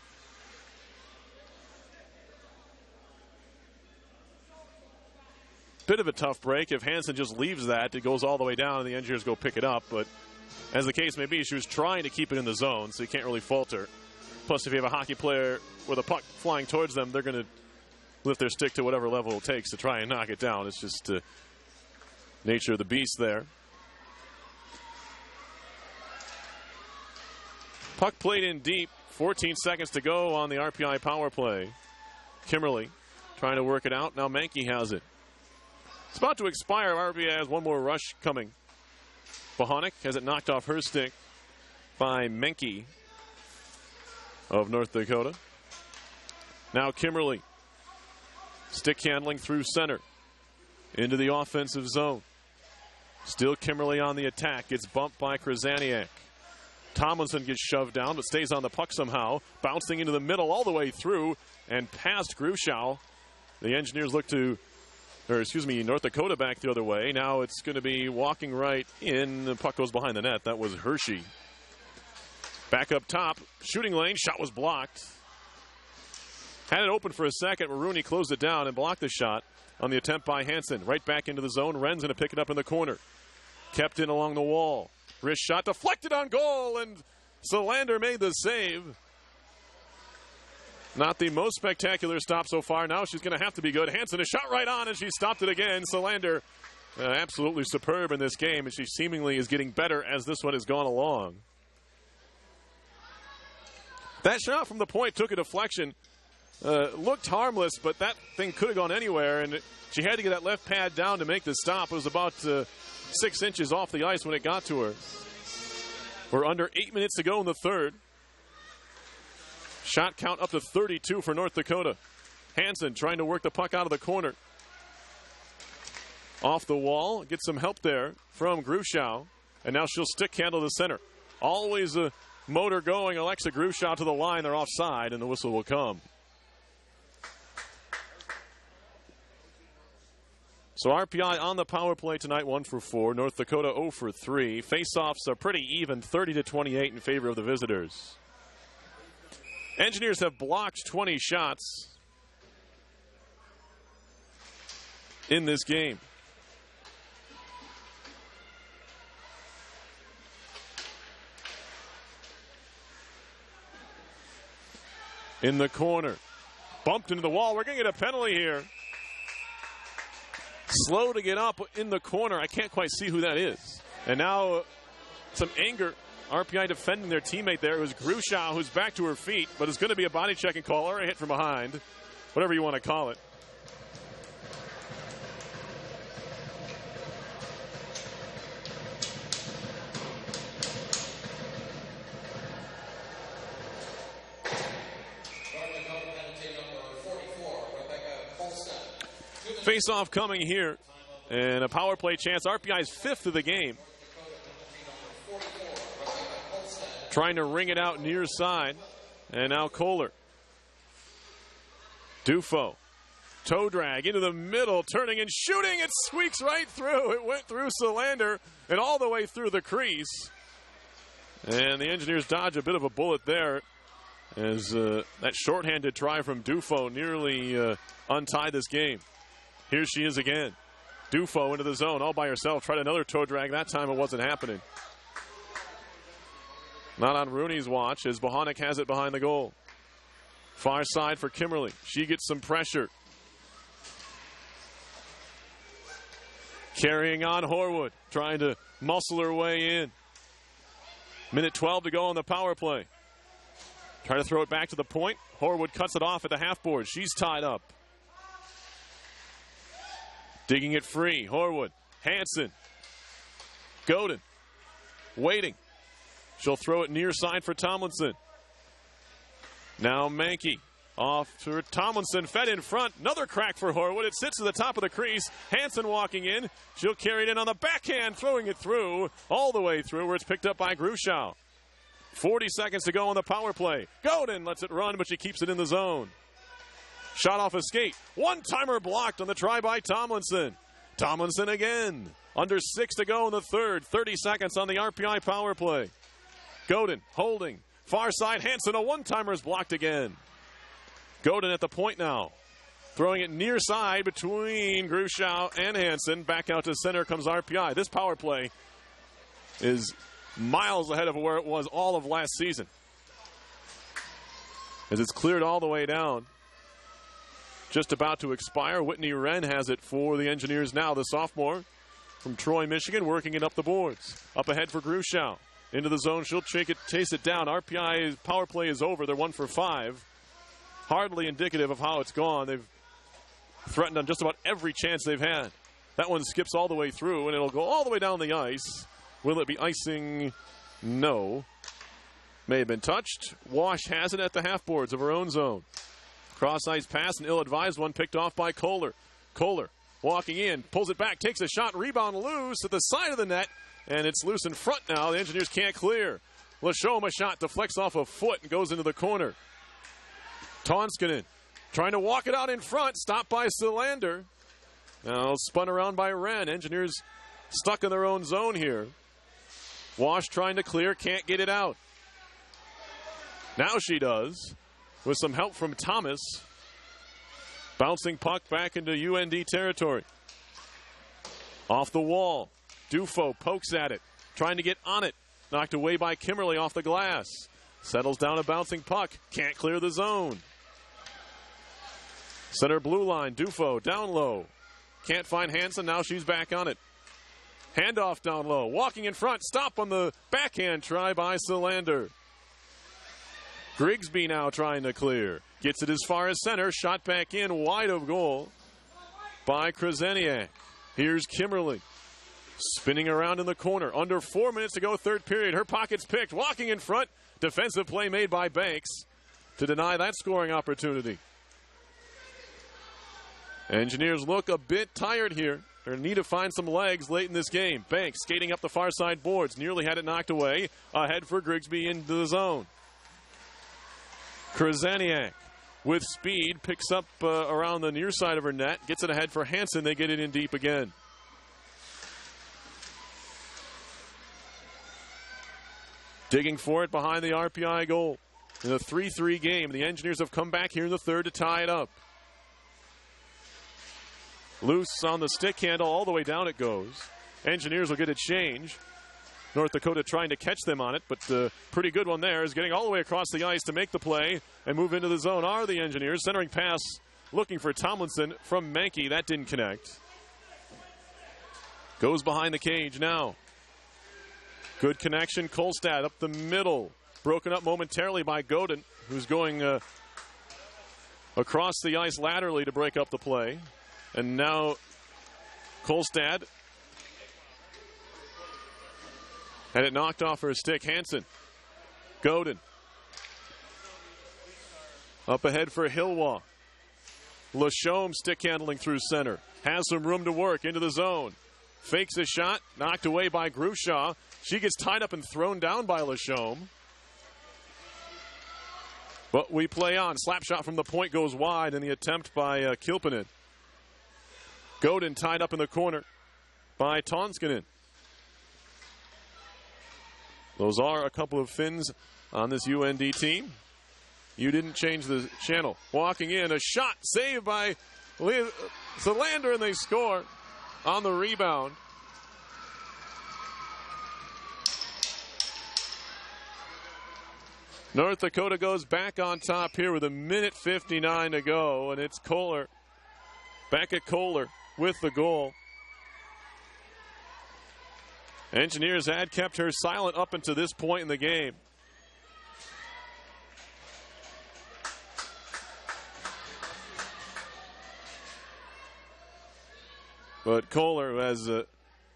Bit of a tough break. If Hansen just leaves that, it goes all the way down and the Engineers go pick it up, but as the case may be, she was trying to keep it in the zone, so you can't really fault her. Plus, if you have a hockey player with a puck flying towards them, they're going to lift their stick to whatever level it takes to try and knock it down. It's just nature of the beast there. Puck played in deep. 14 seconds to go on the RPI power play. Kimberly trying to work it out. Now Mankey has it. It's about to expire. RPI has one more rush coming. Bohonic has it knocked off her stick by Mankey of North Dakota. Now Kimberly. Stick handling through center. Into the offensive zone. Still Kimberly on the attack. Gets bumped by Krasaniak. Tomlinson gets shoved down but stays on the puck somehow. Bouncing into the middle all the way through and past Gruschow. The Engineers look to, North Dakota back the other way. Now it's going to be walking right in. The puck goes behind the net. That was Hershey. Back up top. Shooting lane. Shot was blocked. Had it open for a second, but Rooney closed it down and blocked the shot on the attempt by Hansen. Right back into the zone. Wren's going to pick it up in the corner. Kept in along the wall. Wrist shot deflected on goal, and Solander made the save. Not the most spectacular stop so far. Now she's going to have to be good. Hansen, a shot right on, and she stopped it again. Solander absolutely superb in this game, and she seemingly is getting better as this one has gone along. That shot from the point took a deflection. Looked harmless, but that thing could have gone anywhere, and she had to get that left pad down to make the stop. It was about 6 inches off the ice when it got to her. We're under 8 minutes to go in the third. Shot count up to 32 for North Dakota. Hansen trying to work the puck out of the corner. Off the wall, get some help there from Gruschow, and now she'll stick handle the center. Always a motor going. Alexa Gruschow to the line. They're offside, and the whistle will come. So RPI on the power play tonight, 1 for 4. North Dakota 0 for 3. Faceoffs are pretty even, 30-28 in favor of the visitors. Engineers have blocked 20 shots in this game. In the corner. Bumped into the wall. We're going to get a penalty here. Slow to get up in the corner. I can't quite see who that is. And now some anger. RPI defending their teammate there. It was Gruschow who's back to her feet, but it's going to be a body checking call or a hit from behind. Whatever you want to call it. Face-off coming here. And a power play chance. RPI's 5th of the game. Trying to ring it out near side. And now Kohler. Dufo. Toe drag into the middle, turning and shooting. It squeaks right through. It went through Solander and all the way through the crease. And the Engineers dodge a bit of a bullet there as that shorthanded try from Dufo nearly untied this game. Here she is again. Dufo into the zone all by herself. Tried another toe drag. That time it wasn't happening. Not on Rooney's watch as Bohanek has it behind the goal. Far side for Kimberly. She gets some pressure. Carrying on Horwood. Trying to muscle her way in. Minute 12 to go on the power play. Try to throw it back to the point. Horwood cuts it off at the half board. She's tied up. Digging it free. Horwood. Hansen. Godin. Waiting. She'll throw it near side for Tomlinson. Now Mankey. Off to Tomlinson. Fed in front. Another crack for Horwood. It sits at the top of the crease. Hansen walking in. She'll carry it in on the backhand. Throwing it through. All the way through where it's picked up by Gruschow. 40 seconds to go on the power play. Godin lets it run, but she keeps it in the zone. Shot off a skate. One-timer blocked on the try by Tomlinson. Tomlinson again. Under 6 to go in the third. 30 seconds on the RPI power play. Godin holding. Far side. Hansen. A one-timer is blocked again. Godin at the point now. Throwing it near side between Gruschow and Hansen. Back out to center comes RPI. This power play is miles ahead of where it was all of last season. As it's cleared all the way down. Just about to expire. Whitney Wren has it for the Engineers now. The sophomore from Troy, Michigan, working it up the boards. Up ahead for Gruschow. Into the zone. She'll chase it down. RPI's power play is over. They're 1 for 5. Hardly indicative of how it's gone. They've threatened on just about every chance they've had. That one skips all the way through, and it'll go all the way down the ice. Will it be icing? No. May have been touched. Wash has it at the half boards of her own zone. Cross-ice pass, an ill-advised one picked off by Kohler. Kohler walking in, pulls it back, takes a shot, rebound loose at the side of the net, and it's loose in front now. The Engineers can't clear. Lashoma shot deflects off a foot and goes into the corner. Tonskanen trying to walk it out in front, stopped by Solander. Now spun around by Wren. Engineers stuck in their own zone here. Wash trying to clear, can't get it out. Now she does. With some help from Thomas. Bouncing puck back into UND territory. Off the wall. Dufo pokes at it. Trying to get on it. Knocked away by Kimberly off the glass. Settles down a bouncing puck. Can't clear the zone. Center blue line. Dufo down low. Can't find Hansen. Now she's back on it. Handoff down low. Walking in front. Stop on the backhand try by Solander. Grigsby now trying to clear. Gets it as far as center. Shot back in wide of goal by Kraseniak. Here's Kimberly. Spinning around in the corner. Under 4 minutes to go, third period. Her pocket's picked. Walking in front. Defensive play made by Banks to deny that scoring opportunity. Engineers look a bit tired here. They need to find some legs late in this game. Banks skating up the far side boards. Nearly had it knocked away. Ahead for Grigsby into the zone. Kraseniak with speed picks up around the near side of her net. Gets it ahead for Hansen. They get it in deep again. Digging for it behind the RPI goal. In a 3-3 game, the Engineers have come back here in the third to tie it up. Loose on the stick handle, all the way down it goes. Engineers will get a change. North Dakota trying to catch them on it, but pretty good one there is getting all the way across the ice to make the play and move into the zone are the Engineers. Centering pass looking for Tomlinson from Mankey. That didn't connect. Goes behind the cage now. Good connection. Kolstad up the middle. Broken up momentarily by Godin, who's going across the ice laterally to break up the play. And now Kolstad had it knocked off her stick. Hansen. Godin. Up ahead for Hilwa. Lachaume stick handling through center. Has some room to work into the zone. Fakes a shot, knocked away by Grushaw. She gets tied up and thrown down by Lachaume. But we play on. Slap shot from the point goes wide, and the attempt by Kilpinen. Godin tied up in the corner by Tonskanen. Those are a couple of Finns on this UND team. You didn't change the channel. Walking in, a shot saved by Solander, and they score on the rebound. North Dakota goes back on top here with 1:59 to go, and it's Kohler. Back at Kohler with the goal. Engineers had kept her silent up until this point in the game. But Kohler, who has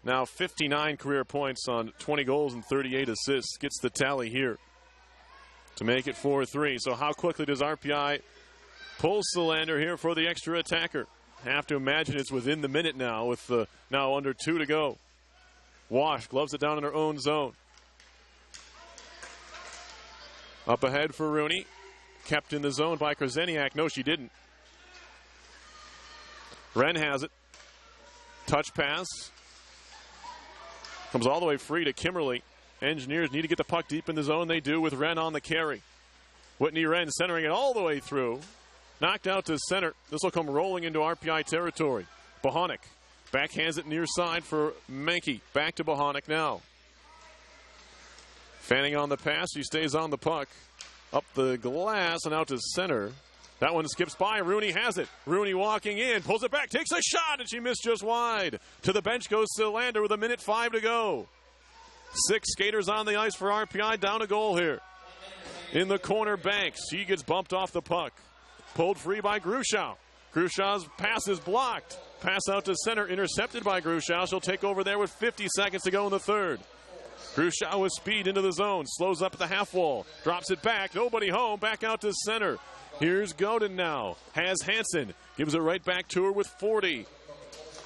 now 59 career points on 20 goals and 38 assists, gets the tally here to make it 4-3. So how quickly does RPI pull Solander here for the extra attacker? Have to imagine it's within the minute now with now under 2 to go. Wash gloves it down in her own zone. Up ahead for Rooney. Kept in the zone by Kraseniak. No, she didn't. Wren has it. Touch pass. Comes all the way free to Kimberly. Engineers need to get the puck deep in the zone. They do with Wren on the carry. Whitney Wren centering it all the way through. Knocked out to center. This will come rolling into RPI territory. Bohonic backhands it near side for Menke. Back to Bohonic now. Fanning on the pass. She stays on the puck. Up the glass and out to center. That one skips by. Rooney has it. Rooney walking in. Pulls it back. Takes a shot, and she missed just wide. To the bench goes Solander with 1:05 to go. 6 skaters on the ice for RPI. Down a goal here. In the corner, Banks. She gets bumped off the puck. Pulled free by Grushaw. Grushaw's pass is blocked. Pass out to center. Intercepted by Grushaw. She'll take over there with 50 seconds to go in the third. Grushaw with speed into the zone. Slows up at the half wall. Drops it back. Nobody home. Back out to center. Here's Godin now. Has Hansen. Gives it right back to her with 40.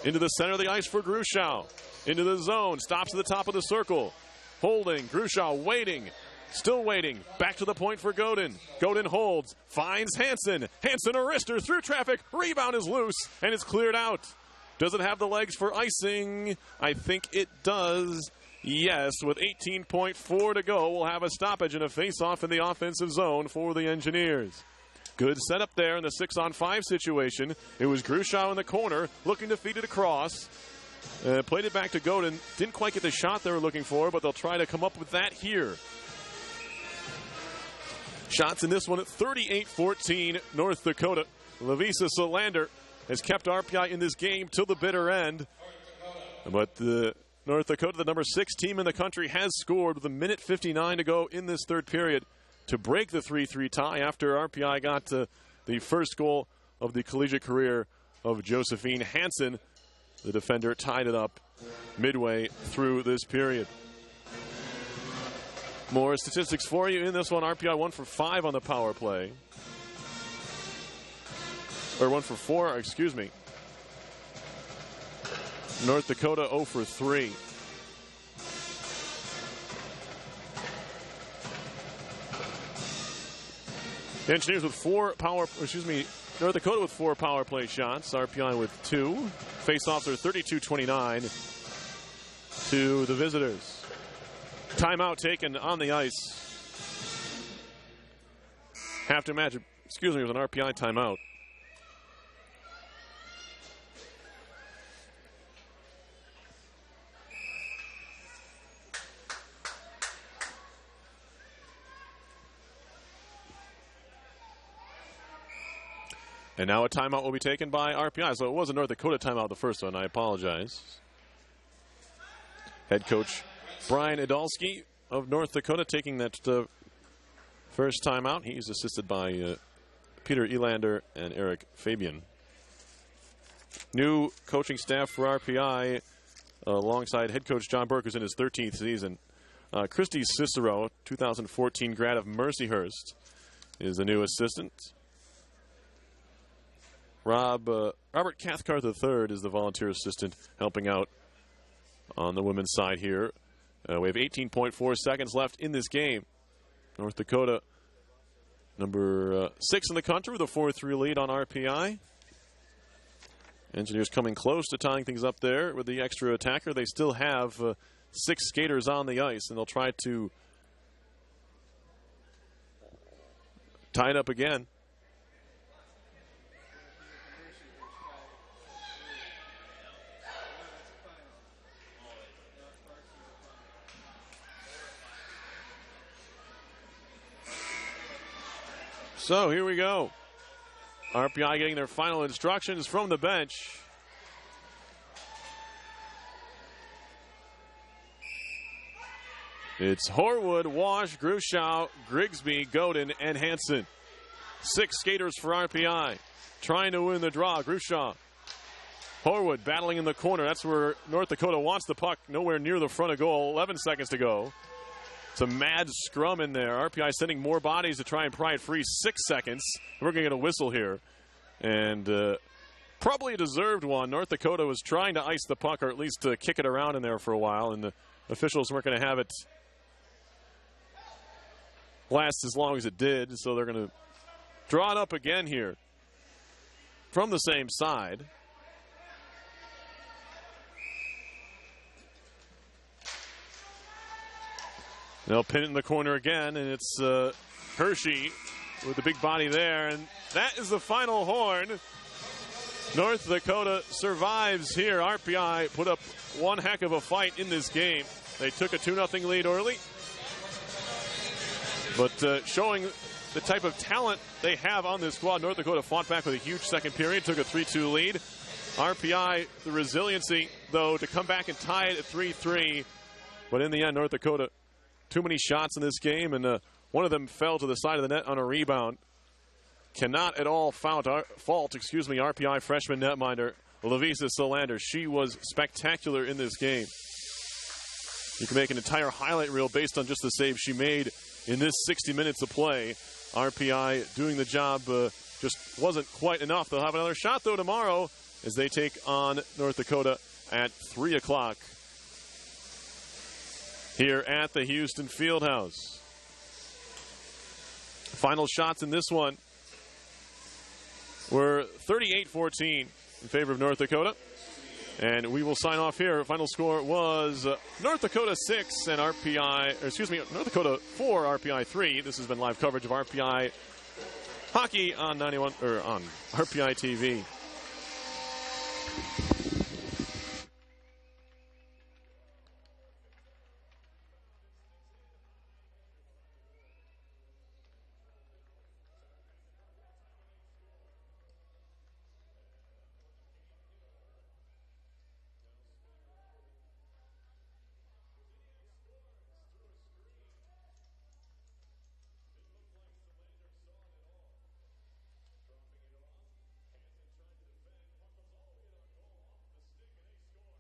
Into the center of the ice for Grushaw. Into the zone. Stops at the top of the circle. Holding. Grushaw waiting. Still waiting. Back to the point for Godin. Godin holds. Finds Hansen. Hansen a wrister through traffic. Rebound is loose. And it's cleared out. Does it have the legs for icing? I think it does. Yes, with 18.4 to go, we'll have a stoppage and a face-off in the offensive zone for the Engineers. Good setup there in the 6-on-5 situation. It was Grushaw in the corner, looking to feed it across. Played it back to Godin. Didn't quite get the shot they were looking for, but they'll try to come up with that here. Shots in this one at 38-14, North Dakota. Lavisa Solander has kept RPI in this game till the bitter end. But the North Dakota, the number 6 team in the country, has scored with 1:59 to go in this third period to break the 3-3 tie after RPI got to the first goal of the collegiate career of Josephine Hansen. The defender tied it up midway through this period. More statistics for you in this one. RPI 1 for 5 on the power play. Or 1 for 4, excuse me. North Dakota 0 for 3. The Engineers with North Dakota with 4 power play shots. RPI with 2. Face-offs are 32-29 to the visitors. Timeout taken on the ice. Have to imagine, it was an RPI timeout. And now a timeout will be taken by RPI. So it was a North Dakota timeout, the first one. I apologize. Head coach Brian Idalski of North Dakota taking that first timeout. He's assisted by Peter Elander and Eric Fabian. New coaching staff for RPI alongside head coach John Burke, who's in his 13th season. Christy Cicero, 2014 grad of Mercyhurst, is the new assistant. Robert Cathcart III is the volunteer assistant helping out on the women's side here. We have 18.4 seconds left in this game. North Dakota, number 6 in the country with a 4-3 lead on RPI. Engineers coming close to tying things up there with the extra attacker. They still have 6 skaters on the ice, and they'll try to tie it up again. So here we go. RPI getting their final instructions from the bench. It's Horwood, Wash, Gruschow, Grigsby, Godin, and Hansen. 6 skaters for RPI. Trying to win the draw. Gruschow. Horwood battling in the corner. That's where North Dakota wants the puck. Nowhere near the front of goal. 11 seconds to go. It's a mad scrum in there. RPI sending more bodies to try and pry it free. 6 seconds. We're going to get a whistle here. And probably a deserved one. North Dakota was trying to ice the puck, or at least to kick it around in there for a while. And the officials weren't going to have it last as long as it did. So they're going to draw it up again here from the same side. They'll pin it in the corner again, and it's Hershey with the big body there, and that is the final horn. North Dakota survives here. RPI put up one heck of a fight in this game. They took a 2-0 lead early, but showing the type of talent they have on this squad. North Dakota fought back with a huge second period, took a 3-2 lead. RPI, the resiliency, though, to come back and tie it at 3-3, but in the end, North Dakota, too many shots in this game, and one of them fell to the side of the net on a rebound. Cannot at all fault RPI freshman netminder Lavisa Solander. She was spectacular in this game. You can make an entire highlight reel based on just the save she made in this 60 minutes of play. RPI doing the job just wasn't quite enough. They'll have another shot, though, tomorrow as they take on North Dakota at 3 o'clock. Here at the Houston Fieldhouse. Final shots in this one were 38-14 in favor of North Dakota. And we will sign off here. Final score was North Dakota 6 and North Dakota 4, RPI 3. This has been live coverage of RPI hockey on on RPI TV.